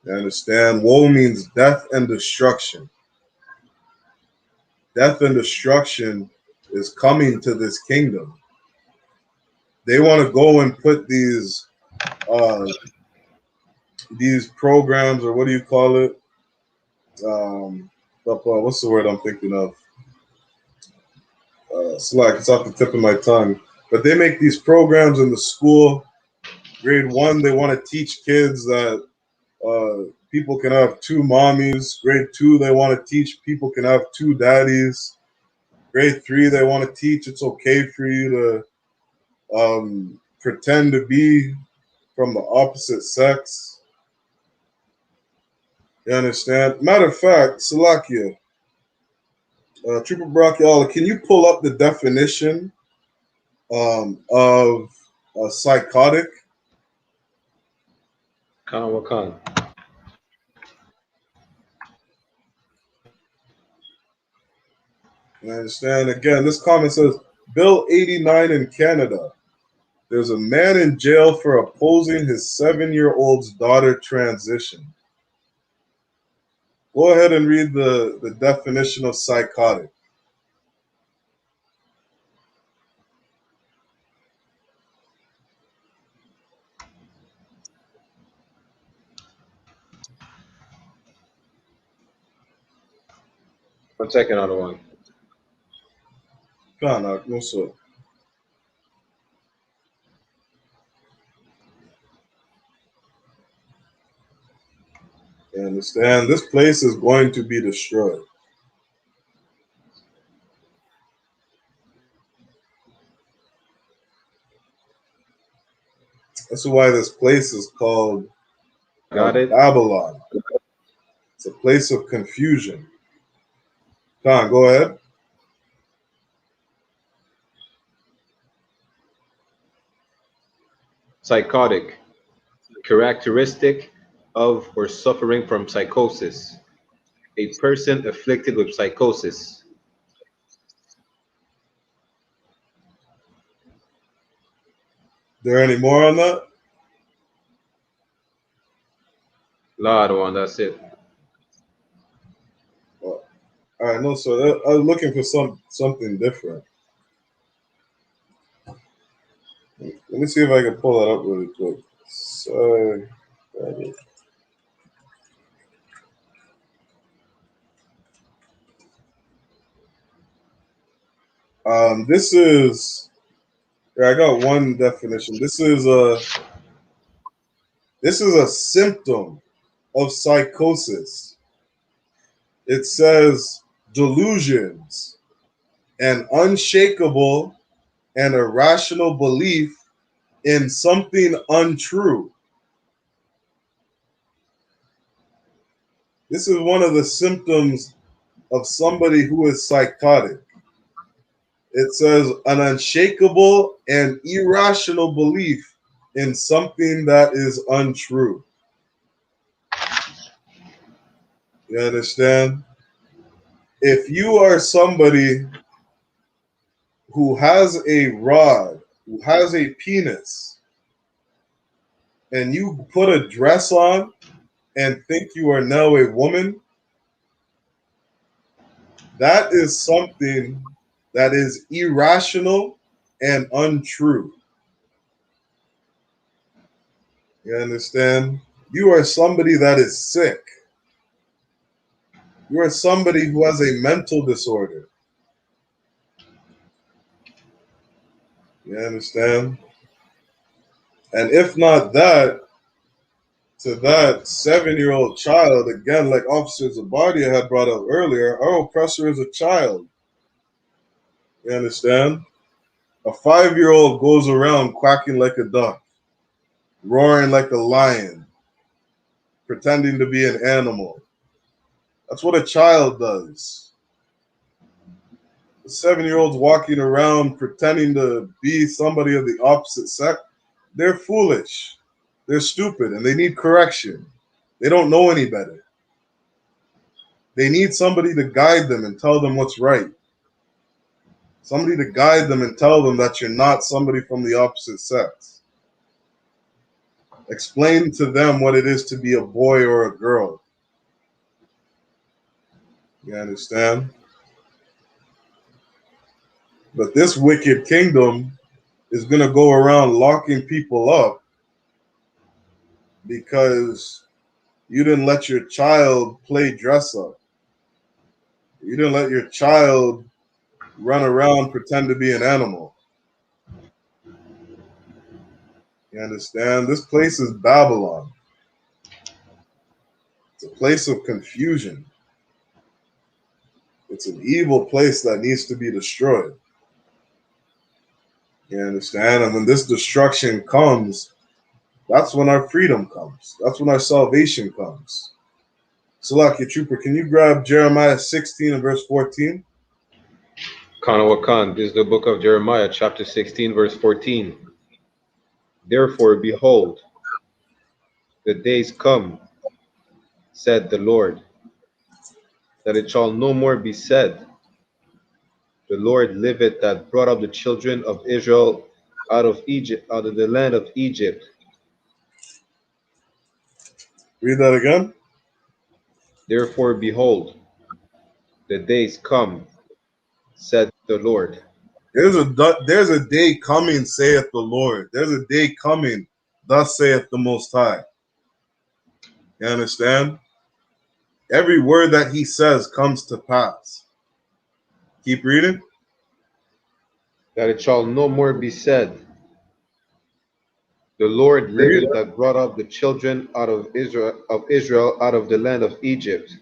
You understand? Woe means death and destruction. Death and destruction is coming to this kingdom. They want to go and put these programs, or what do you call it? What's the word I'm thinking of? Slack, it's off the tip of my tongue. But they make these programs in the school. Grade 1, they want to teach kids that people can have 2 mommies. Grade 2, they want to teach people can have 2 daddies. Grade 3, they want to teach it's okay for you to pretend to be from the opposite sex. You understand? Matter of fact, Salakia, Triple Brachiola, can you pull up the definition of a psychotic? Kanawakan. You understand? Again, this comment says, Bill 89 in Canada. There's a man in jail for opposing his 7-year-old's daughter transition. Go ahead and read the definition of psychotic. One second, other one. No, sir. You understand? This place is going to be destroyed. That's why this place is called Babylon. It's a place of confusion. Khan, go ahead. Psychotic. Characteristic of or suffering from psychosis. A person afflicted with psychosis. There any more on that? Lord one, that's it. All right, no, so I was looking for something different. Let me see if I can pull that up really quick. Sorry. This is, I got one definition. This is a symptom of psychosis. It says delusions, an unshakable and irrational belief in something untrue. This is one of the symptoms of somebody who is psychotic. It says an unshakable and irrational belief in something that is untrue. You understand? If you are somebody who has a rod, who has a penis, and you put a dress on and think you are now a woman, that is something that is irrational and untrue. You understand? You are somebody that is sick. You are somebody who has a mental disorder. You understand? And if not that, to that 7-year-old child, again, like Officer Zabardia had brought up earlier, our oppressor is a child. You understand? A 5-year-old goes around quacking like a duck, roaring like a lion, pretending to be an animal. That's what a child does. The 7-year-olds walking around pretending to be somebody of the opposite sex, they're foolish. They're stupid and they need correction. They don't know any better. They need somebody to guide them and tell them what's right. Somebody to guide them and tell them that you're not somebody from the opposite sex. Explain to them what it is to be a boy or a girl. You understand? But this wicked kingdom is going to go around locking people up because you didn't let your child play dress up. You didn't let your child run around, pretend to be an animal. You understand? This place is Babylon. It's a place of confusion. It's an evil place that needs to be destroyed. You understand? And when this destruction comes, that's when our freedom comes. That's when our salvation comes. Salaki Trooper, can you grab Jeremiah 16 and verse 14? Kanawakan, this is the book of Jeremiah, chapter 16, verse 14. Therefore, behold, the days come, said the Lord, that it shall no more be said, the Lord liveth that brought up the children of Israel out of Egypt, out of the land of Egypt. Read that again. Therefore, behold, the days come, said the Lord. There's a day coming, saith the Lord. There's a day coming, thus saith the Most High. You understand? Every word that he says comes to pass. Keep reading. That it shall no more be said, the Lord liveth that brought up the children out of Israel out of the land of Egypt.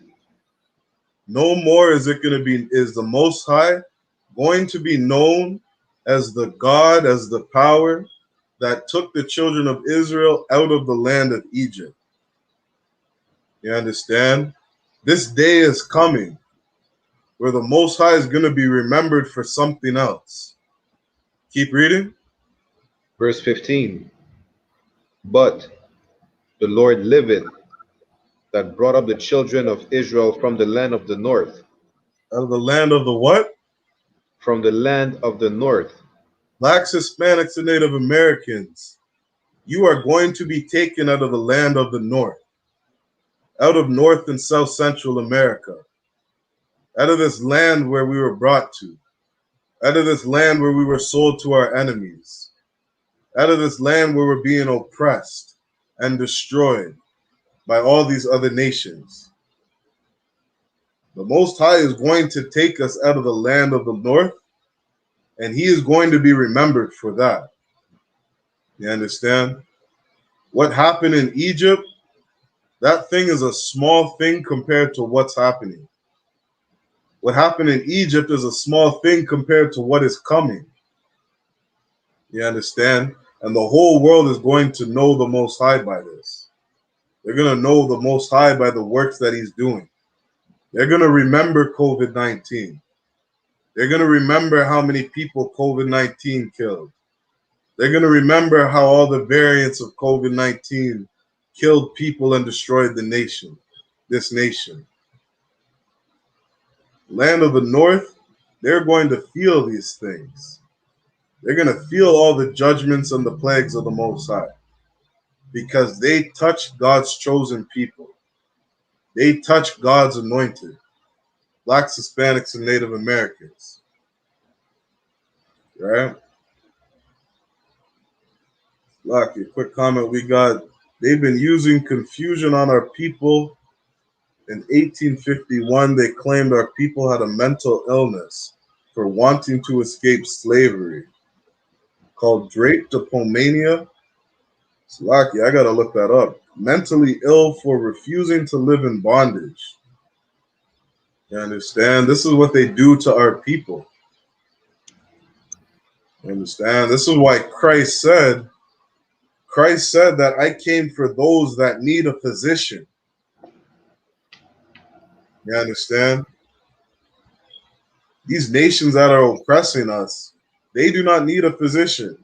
No more is the Most High going to be known as the God, as the power that took the children of Israel out of the land of Egypt. You understand? This day is coming where the Most High is going to be remembered for something else. Keep reading. Verse 15. But the Lord liveth that brought up the children of Israel from the land of the north. Out of the land of the what? From the land of the north. Blacks, Hispanics, and Native Americans, you are going to be taken out of the land of the north, out of North and South Central America, out of this land where we were brought to, out of this land where we were sold to our enemies, out of this land where we're being oppressed and destroyed by all these other nations. The Most High is going to take us out of the land of the north And he is going to be remembered for that. You understand? What happened in Egypt, that thing is a small thing compared to what's happening. What happened in Egypt is a small thing compared to what is coming. You understand? And the whole world is going to know the Most High by this. They're going to know the Most High by the works that he's doing. They're going to remember COVID-19. They're going to remember how many people COVID-19 killed. They're going to remember how all the variants of COVID-19 killed people and destroyed the nation, this nation. Land of the North, they're going to feel these things. They're going to feel all the judgments and the plagues of the Most High because they touched God's chosen people. They touched God's anointed, Blacks, Hispanics, and Native Americans. Right? Lucky, quick comment we got. They've been using confusion on our people. In 1851, they claimed our people had a mental illness for wanting to escape slavery called drapetomania. It's lucky, I gotta look that up. Mentally ill for refusing to live in bondage. You understand? This is what they do to our people. You understand? This is why Christ said that I came for those that need a physician. You understand? These nations that are oppressing us, they do not need a physician.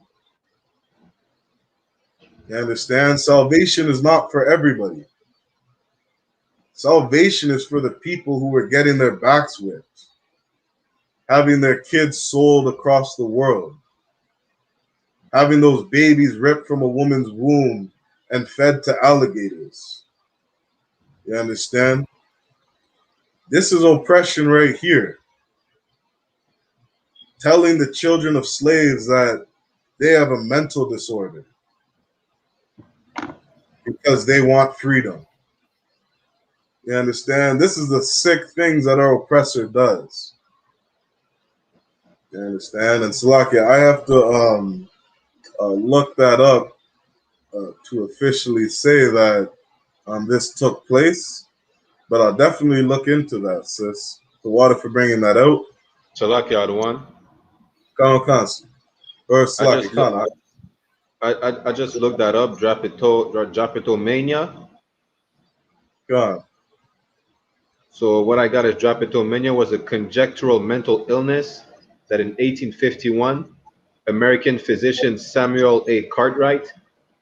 You understand? Salvation is not for everybody. Salvation is for the people who are getting their backs whipped, having their kids sold across the world, having those babies ripped from a woman's womb and fed to alligators. You understand? This is oppression right here. Telling the children of slaves that they have a mental disorder because they want freedom. You understand? This is the sick things that our oppressor does. You understand? And Salakia, I have to look that up to officially say that this took place. But I'll definitely look into that, sis. The water for bringing that out. Salakia, Adwan. Kansi. Or Salaki Khan. I just looked that up. Drapetomania. God. So what I got is drapetomania was a conjectural mental illness that in 1851, American physician Samuel A. Cartwright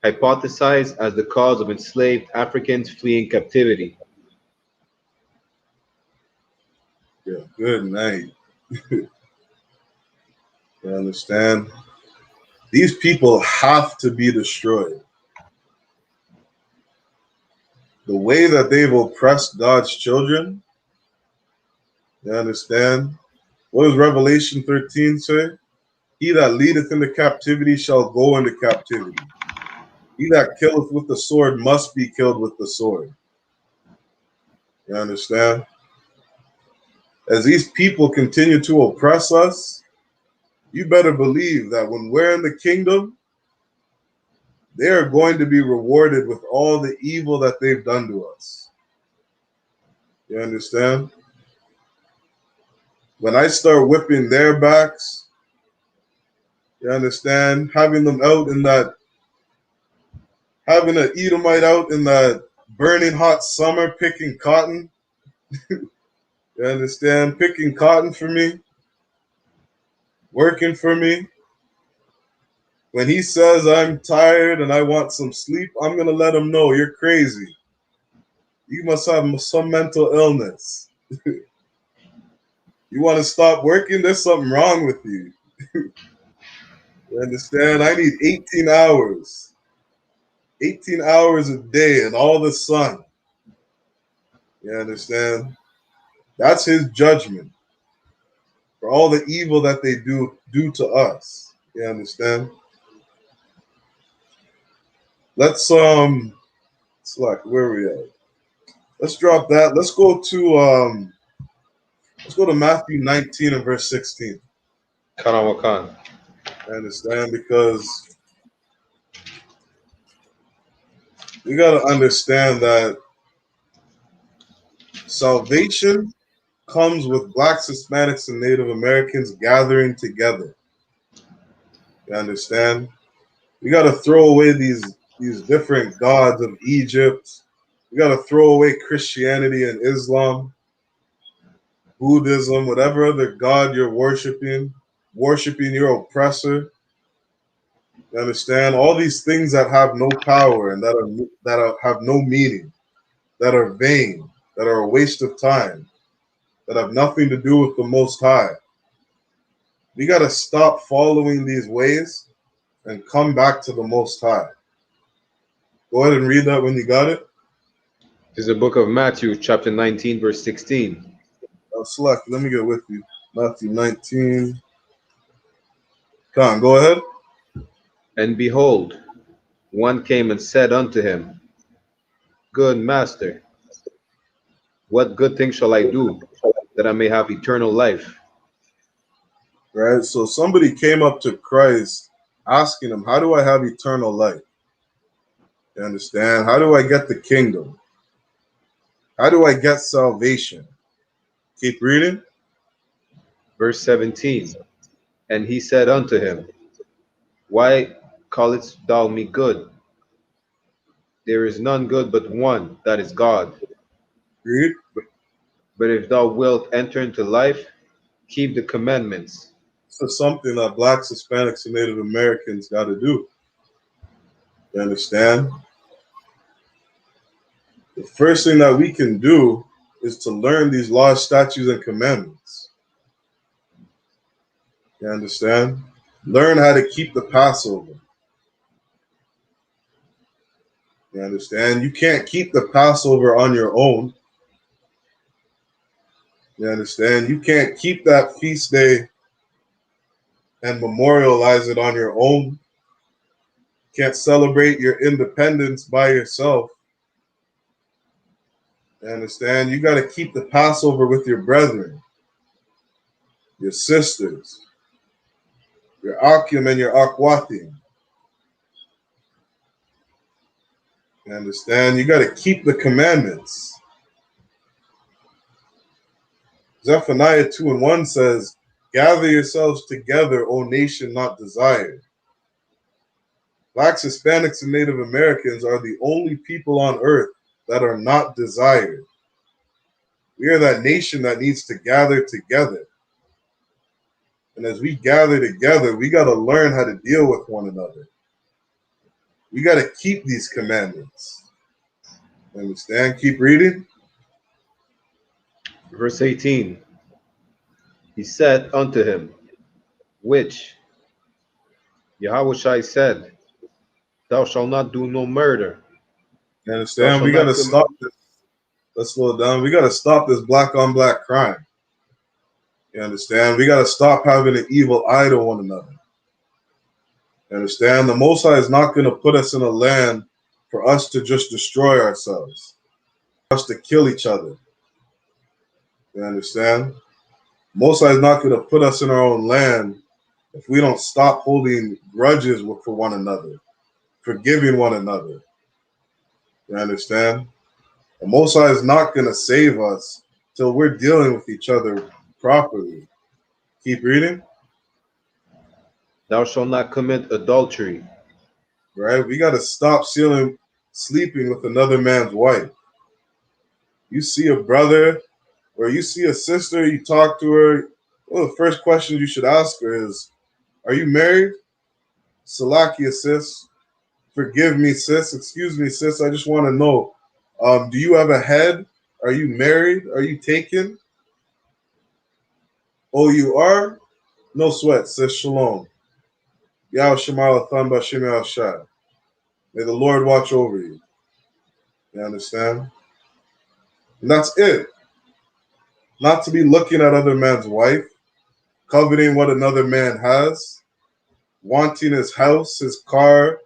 hypothesized as the cause of enslaved Africans fleeing captivity. Yeah, good night. You understand? These people have to be destroyed. The way that they've oppressed God's children, you understand? What does Revelation 13 say? He that leadeth into captivity shall go into captivity. He that killeth with the sword must be killed with the sword. You understand? As these people continue to oppress us, you better believe that when we're in the kingdom, they are going to be rewarded with all the evil that they've done to us. You understand? When I start whipping their backs, you understand? Having them out in that, having an Edomite out in that burning hot summer picking cotton. You understand? Picking cotton for me, working for me. When he says I'm tired and I want some sleep, I'm going to let him know you're crazy. You must have some mental illness. You want to stop working? There's something wrong with you. You understand? I need 18 hours. 18 hours a day and all the sun. You understand? That's his judgment for all the evil that they do to us. You understand? Let's Slack, where are we at? Let's drop that. Let's go to Matthew 19 and verse 16. Kanawakan. I understand, because we got to understand that salvation comes with blacks, Hispanics, and Native Americans gathering together. You understand? We got to throw away these different gods of Egypt. We got to throw away Christianity and Islam, Buddhism, whatever other god you're worshiping your oppressor. You understand? All these things that have no power and have no meaning, that are vain, that are a waste of time, that have nothing to do with the Most High. We got to stop following these ways and come back to the Most High. Go ahead and read that when you got it. This is the book of Matthew, chapter 19, verse 16. Select, let me get with you. Matthew 19. Come on, go ahead. And behold, one came and said unto him, Good master, what good thing shall I do that I may have eternal life? Right? So somebody came up to Christ asking him, how do I have eternal life? You understand? How do I get the kingdom? How do I get salvation? Keep reading. Verse 17. And he said unto him, Why callest thou me good? There is none good but one, that is God. Read. But if thou wilt enter into life, keep the commandments. So something that blacks, Hispanics, and Native Americans got to do. You understand? The first thing that we can do is to learn these laws, statutes, and commandments. You understand? Learn how to keep the Passover. You understand? You can't keep the Passover on your own. You understand? You can't keep that feast day and memorialize it on your own. You can't celebrate your independence by yourself. You understand? You got to keep the Passover with your brethren, your sisters, your Akim and your Akwatim. You understand? You got to keep the commandments. Zephaniah 2:1 says, Gather yourselves together, O nation not desired. Blacks, Hispanics, and Native Americans are the only people on earth that are not desired. We are that nation that needs to gather together. And as we gather together, we got to learn how to deal with one another. We got to keep these commandments. Understand? Keep reading. Verse 18. He said unto him, Which? Yahushua said, Thou shalt not do no murder. You Thou understand? shalt We got not to stop this. Let's slow it down. We got to stop this black on black crime. You understand? We got to stop having an evil eye to one another. You understand? The Most High is not going to put us in a land for us to just destroy ourselves, for us to kill each other. You understand? Most High is not going to put us in our own land if we don't stop holding grudges for one another, forgiving one another. You understand? The Most High is not going to save us till we're dealing with each other properly. Keep reading. Thou shalt not commit adultery. Right? We got to stop sleeping with another man's wife. You see a brother or you see a sister, you talk to her, well, the first question you should ask her is, are you married? Salakia, sis. Forgive me, sis. Excuse me, sis. I just want to know, do you have a head? Are you married? Are you taken? Oh, you are? No sweat, sis. Shalom. Yah Shemal Thamba Shemel Shai. May the Lord watch over you. You understand? And that's it. Not to be looking at other man's wife, coveting what another man has, wanting his house, his car,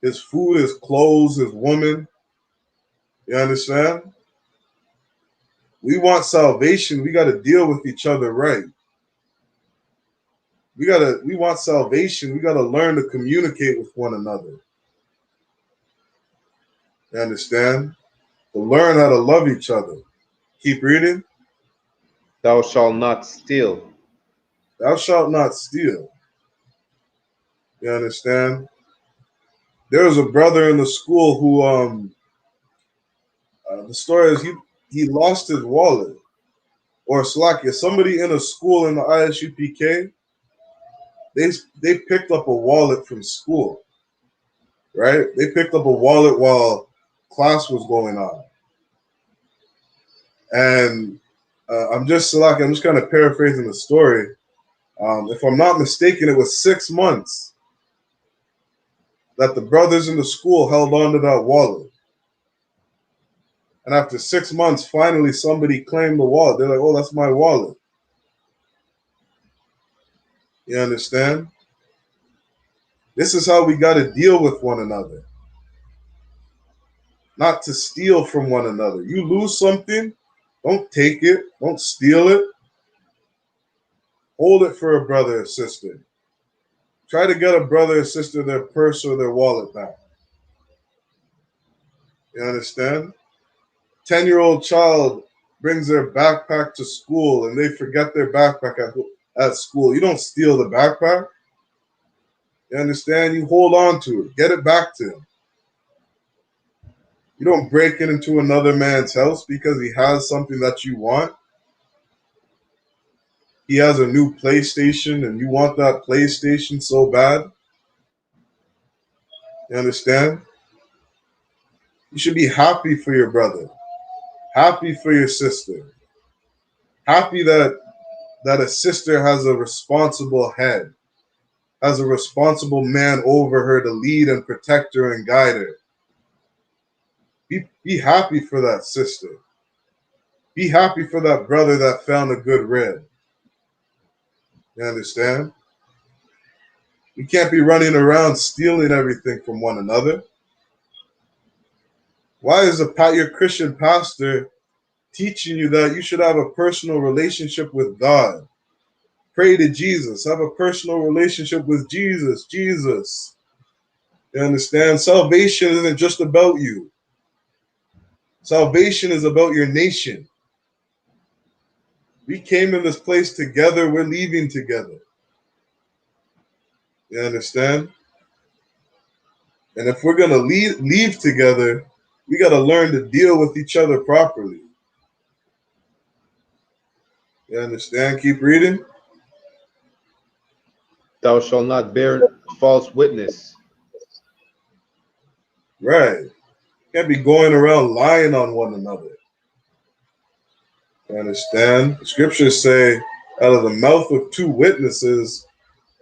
his food, his clothes, his woman. You understand? We want salvation. We got to deal with each other right. We want salvation. We gotta learn to communicate with one another. You understand? To learn how to love each other. Keep reading. Thou shalt not steal. Thou shalt not steal. You understand? There was a brother in the school who the story is he lost his wallet. Or Slakia, somebody in a school in the I.S.U.P.K, they picked up a wallet from school. Right? They picked up a wallet while class was going on. And I'm just kind of paraphrasing the story. If I'm not mistaken, it was 6 months that the brothers in the school held on to that wallet. And after 6 months, finally somebody claimed the wallet. They're like, oh, that's my wallet. You understand? This is how we got to deal with one another. Not to steal from one another. You lose something, don't take it, don't steal it. Hold it for a brother or sister. Try to get a brother or sister their purse or their wallet back. You understand? 10-year-old child brings their backpack to school and they forget their backpack at school. You don't steal the backpack. You understand? You hold on to it. Get it back to him. You don't break it into another man's house because he has something that you want. He has a new PlayStation and you want that PlayStation so bad. You understand? You should be happy for your brother. Happy for your sister. Happy that a sister has a responsible head, has a responsible man over her to lead and protect her and guide her. Be happy for that sister. Be happy for that brother that found a good rib. You understand? We can't be running around stealing everything from one another. Why is your Christian pastor teaching you that you should have a personal relationship with God? Pray to Jesus. Have a personal relationship with Jesus. Jesus. You understand? Salvation isn't just about you. Salvation is about your nation. We came in this place together. We're leaving together. You understand? And if we're going to leave together, we got to learn to deal with each other properly. You understand? Keep reading. Thou shalt not bear false witness. Right. You can't be going around lying on one another. You understand? The scriptures say, out of the mouth of two witnesses,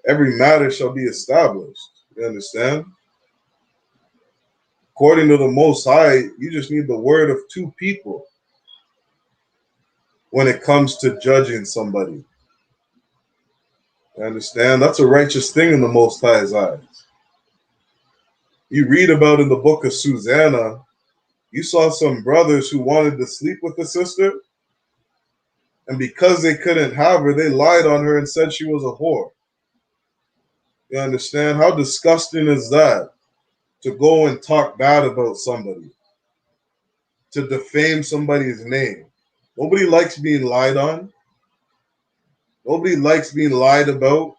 every matter shall be established. You understand? According to the Most High, you just need the word of two people when it comes to judging somebody. You understand? That's a righteous thing in the Most High's eyes. You read about in the book of Susanna, you saw some brothers who wanted to sleep with the sister, and because they couldn't have her, they lied on her and said she was a whore. You understand? How disgusting is that? To go and talk bad about somebody, to defame somebody's name. Nobody likes being lied on. Nobody likes being lied about,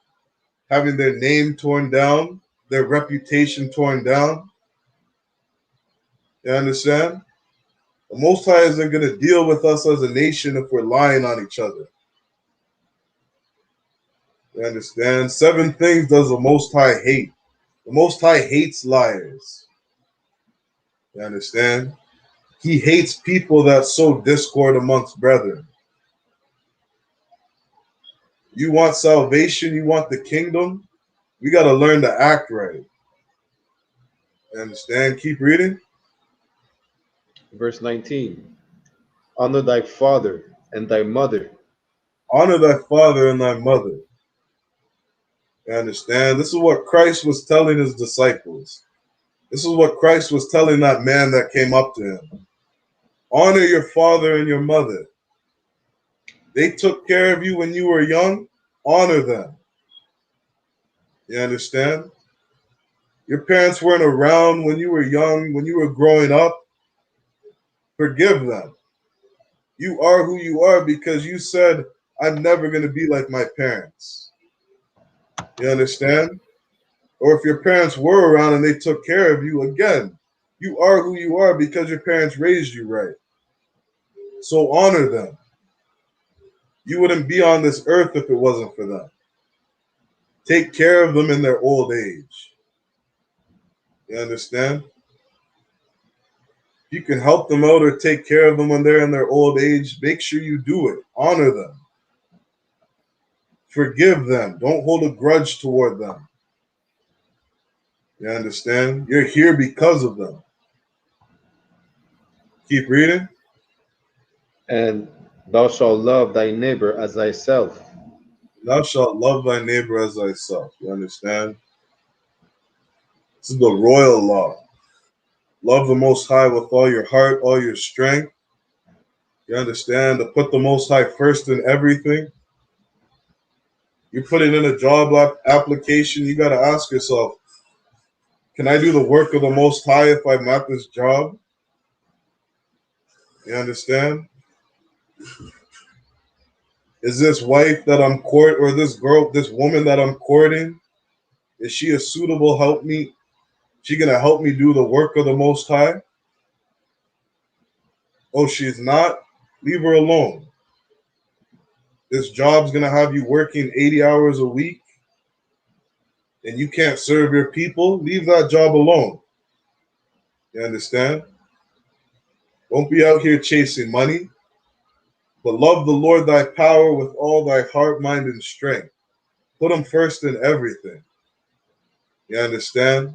having their name torn down, their reputation torn down. You understand? The Most High isn't going to deal with us as a nation if we're lying on each other. You understand? 7 things does the Most High hate. The Most High hates liars. You understand? He hates people that sow discord amongst brethren. You want salvation? You want the kingdom? We got to learn to act right. You understand? Keep reading. Verse 19. Honor thy father and thy mother. Honor thy father and thy mother. You understand? This is what Christ was telling his disciples. This is what Christ was telling that man that came up to him. Honor your father and your mother. They took care of you when you were young. Honor them. You understand? Your parents weren't around when you were young, when you were growing up. Forgive them. You are who you are because you said, I'm never going to be like my parents. You understand? Or if your parents were around and they took care of you, again, you are who you are because your parents raised you right. So honor them. You wouldn't be on this earth if it wasn't for them. Take care of them in their old age. You understand? If you can help them out or take care of them when they're in their old age, make sure you do it. Honor them. Forgive them. Don't hold a grudge toward them. You understand? You're here because of them. Keep reading. And thou shalt love thy neighbor as thyself. Thou shalt love thy neighbor as thyself. You understand? This is the royal law. Love the Most High with all your heart, all your strength. You understand? To put the Most High first in everything. You're putting in a job application. You got to ask yourself, can I do the work of the Most High if I'm at this job? You understand? Is this wife that I'm courting, or this girl, this woman that I'm courting, is she a suitable helpmeet? She gonna help me do the work of the Most High? Oh, she's not? Leave her alone. This job's gonna have you working 80 hours a week and you can't serve your people. Leave that job alone. You understand? Don't be out here chasing money, but love the Lord thy power with all thy heart, mind, and strength. Put him first in everything. You understand?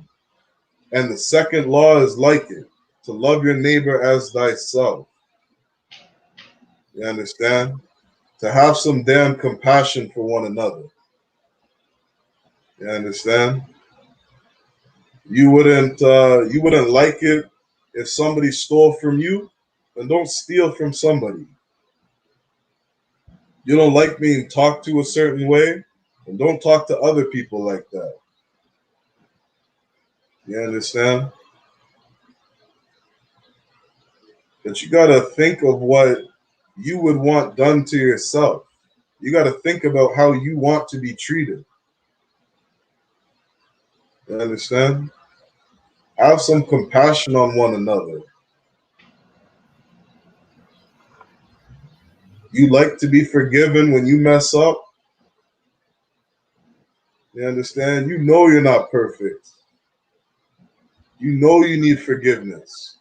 And the second law is like it, to love your neighbor as thyself. You understand? To have some damn compassion for one another. You understand? You wouldn't like it if somebody stole from you, then don't steal from somebody. You don't like being talked to a certain way, and don't talk to other people like that. You understand? But you gotta think of what you would want done to yourself. You gotta think about how you want to be treated. You understand? Have some compassion on one another. You like to be forgiven when you mess up. You understand? You know you're not perfect. You know you need forgiveness.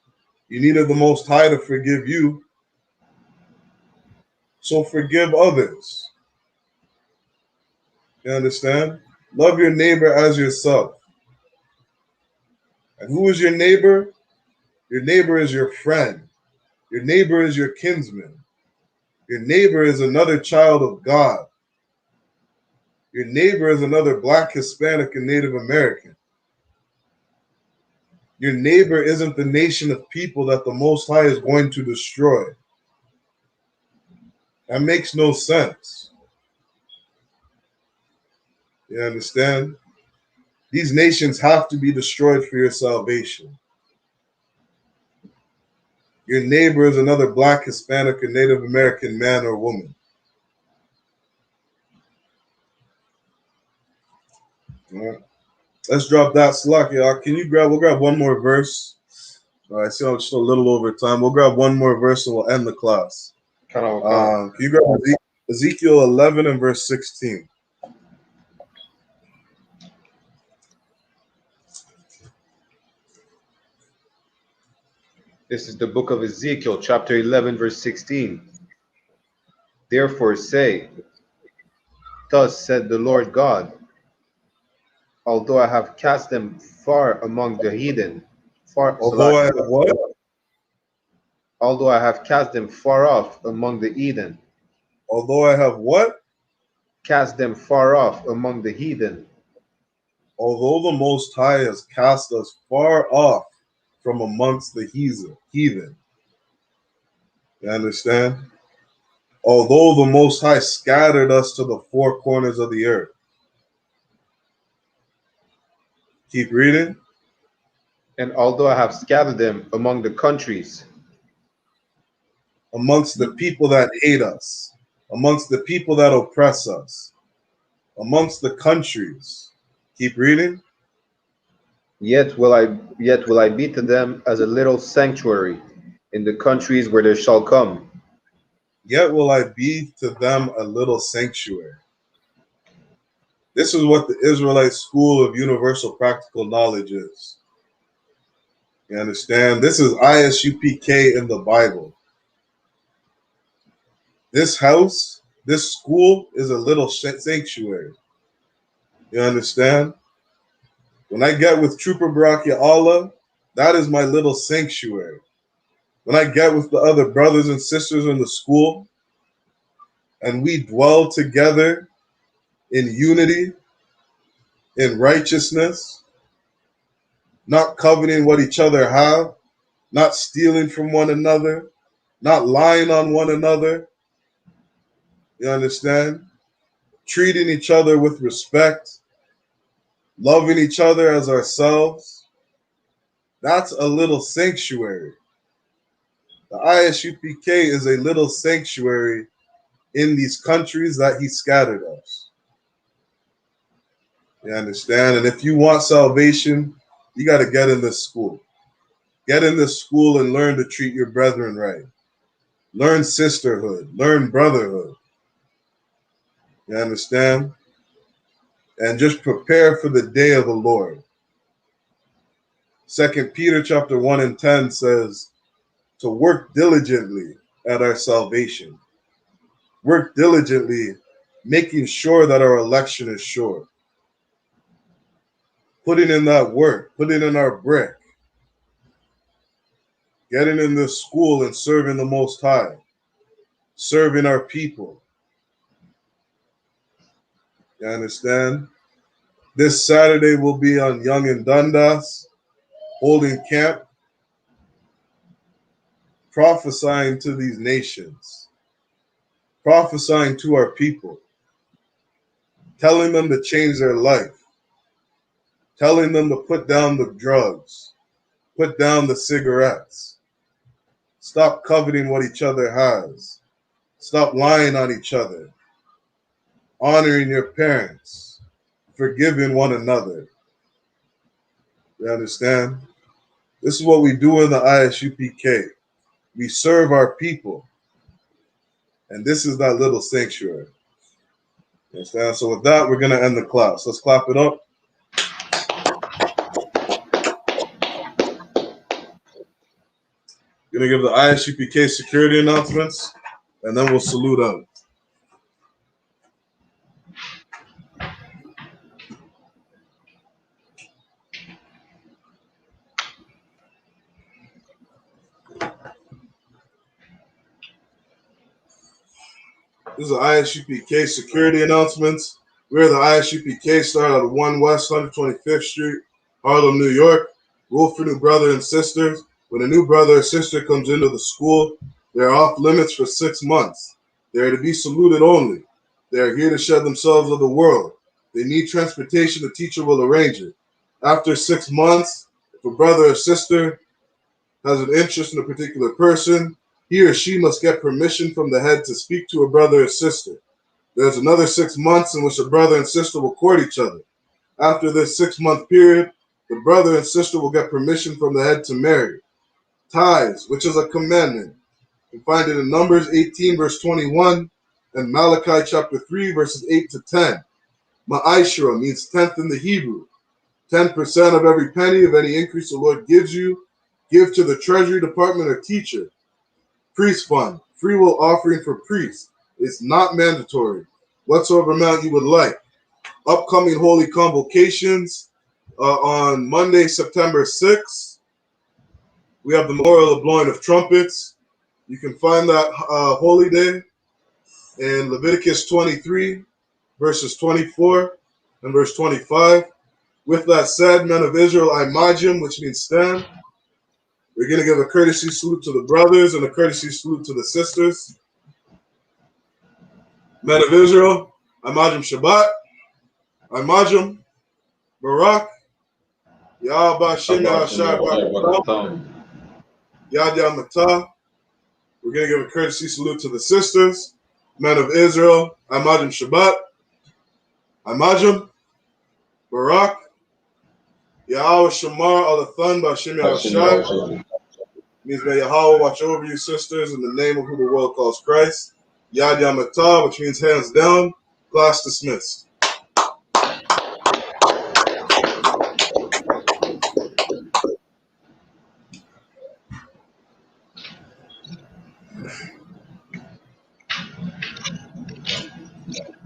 You needed the Most High to forgive you. So forgive others. You understand? Love your neighbor as yourself. And who is your neighbor? Your neighbor is your friend. Your neighbor is your kinsman. Your neighbor is another child of God. Your neighbor is another Black, Hispanic, and Native American. Your neighbor isn't the nation of people that the Most High is going to destroy. That makes no sense. You understand? These nations have to be destroyed for your salvation. Your neighbor is another Black, Hispanic, and Native American man or woman. All right. Let's drop that slack, y'all. Can you we'll grab one more verse. All right, see, I'm just a little over time. We'll grab one more verse and we'll end the class. Can you grab Ezekiel 11 and verse 16? This is the book of Ezekiel, chapter 11, verse 16. Therefore say, thus said the Lord God, although I have cast them far among the heathen, Although I have what? Although I have cast them far off among the heathen. Although I have what? Cast them far off among the heathen. Although the Most High has cast us far off from amongst the heathen. You understand? Although the Most High scattered us to the four corners of the earth. Keep reading. And although I have scattered them among the countries, Amongst the people that hate us, amongst the people that oppress us, amongst the countries. Keep reading. yet will I be to them as a little sanctuary in the countries where they shall come. Yet will I be to them a little sanctuary. This is what the Israelite school of universal practical knowledge is. You understand? This is I.S.U.P.K in the Bible. This house, this school is a little sanctuary. You understand? When I get with Trooper Baraki Allah, that is my little sanctuary. When I get with the other brothers and sisters in the school, and we dwell together in unity, in righteousness, not coveting what each other have, not stealing from one another, not lying on one another. You understand? Treating each other with respect, loving each other as ourselves. That's a little sanctuary. The I.S.U.P.K is a little sanctuary in these countries that he scattered us. You understand? And if you want salvation, you got to get in this school. Get in this school and learn to treat your brethren right. Learn sisterhood. Learn brotherhood. You understand? And just prepare for the day of the Lord. 2 Peter chapter 1 and 10 says to work diligently at our salvation. Work diligently, making sure that our election is sure. Putting in that work, putting in our brick. Getting in this school and serving the Most High. Serving our people. You understand? This Saturday we'll be on Young and Dundas, holding camp, prophesying to these nations, prophesying to our people, telling them to change their life, telling them to put down the drugs, put down the cigarettes, stop coveting what each other has, stop lying on each other, honoring your parents, forgiving one another. You understand? This is what we do in the I.S.U.P.K. We serve our people. And this is that little sanctuary. You understand? So with that, we're going to end the class. Let's clap it up. Going to give the I.S.U.P.K security announcements, and then we'll salute out. This is the I.S.U.P.K security announcements. We're the I.S.U.P.K, start at 1 West 125th Street, Harlem, New York. Rule for new brother and sisters. When a new brother or sister comes into the school, they are off limits for 6 months. They are to be saluted only. They are here to shed themselves of the world. They need transportation, the teacher will arrange it. After 6 months, if a brother or sister has an interest in a particular person, he or she must get permission from the head to speak to a brother or sister. There's another 6 months in which a brother and sister will court each other. After this 6-month period, the brother and sister will get permission from the head to marry. Tithes, which is a commandment. You can find it in Numbers 18, verse 21, and Malachi chapter 3, verses 8 to 10. Ma'ashra means tenth in the Hebrew. 10% of every penny of any increase the Lord gives you, give to the treasury department or teacher. Priest fund, free will offering for priests. It's not mandatory. Whatsoever amount you would like. Upcoming holy convocations on Monday, September 6th. We have the memorial of blowing of trumpets. You can find that holy day in Leviticus 23, verses 24 and verse 25. With that said, men of Israel, Imajim, which means stand. We're going to give a courtesy salute to the brothers and a courtesy salute to the sisters. Men of Israel, Imajim Shabbat, Imajim Barak, Yahba Shem Yahshai Barakatam. Yad Yamatah. We're going to give a courtesy salute to the sisters, men of Israel, Amajim Shabbat, Amajim, Barak, Yahweh Shamar Alathan Bashim Yahshai. Means may Yahweh watch over you, sisters, in the name of who the world calls Christ. Yad Yamatah, which means hands down. Class dismissed.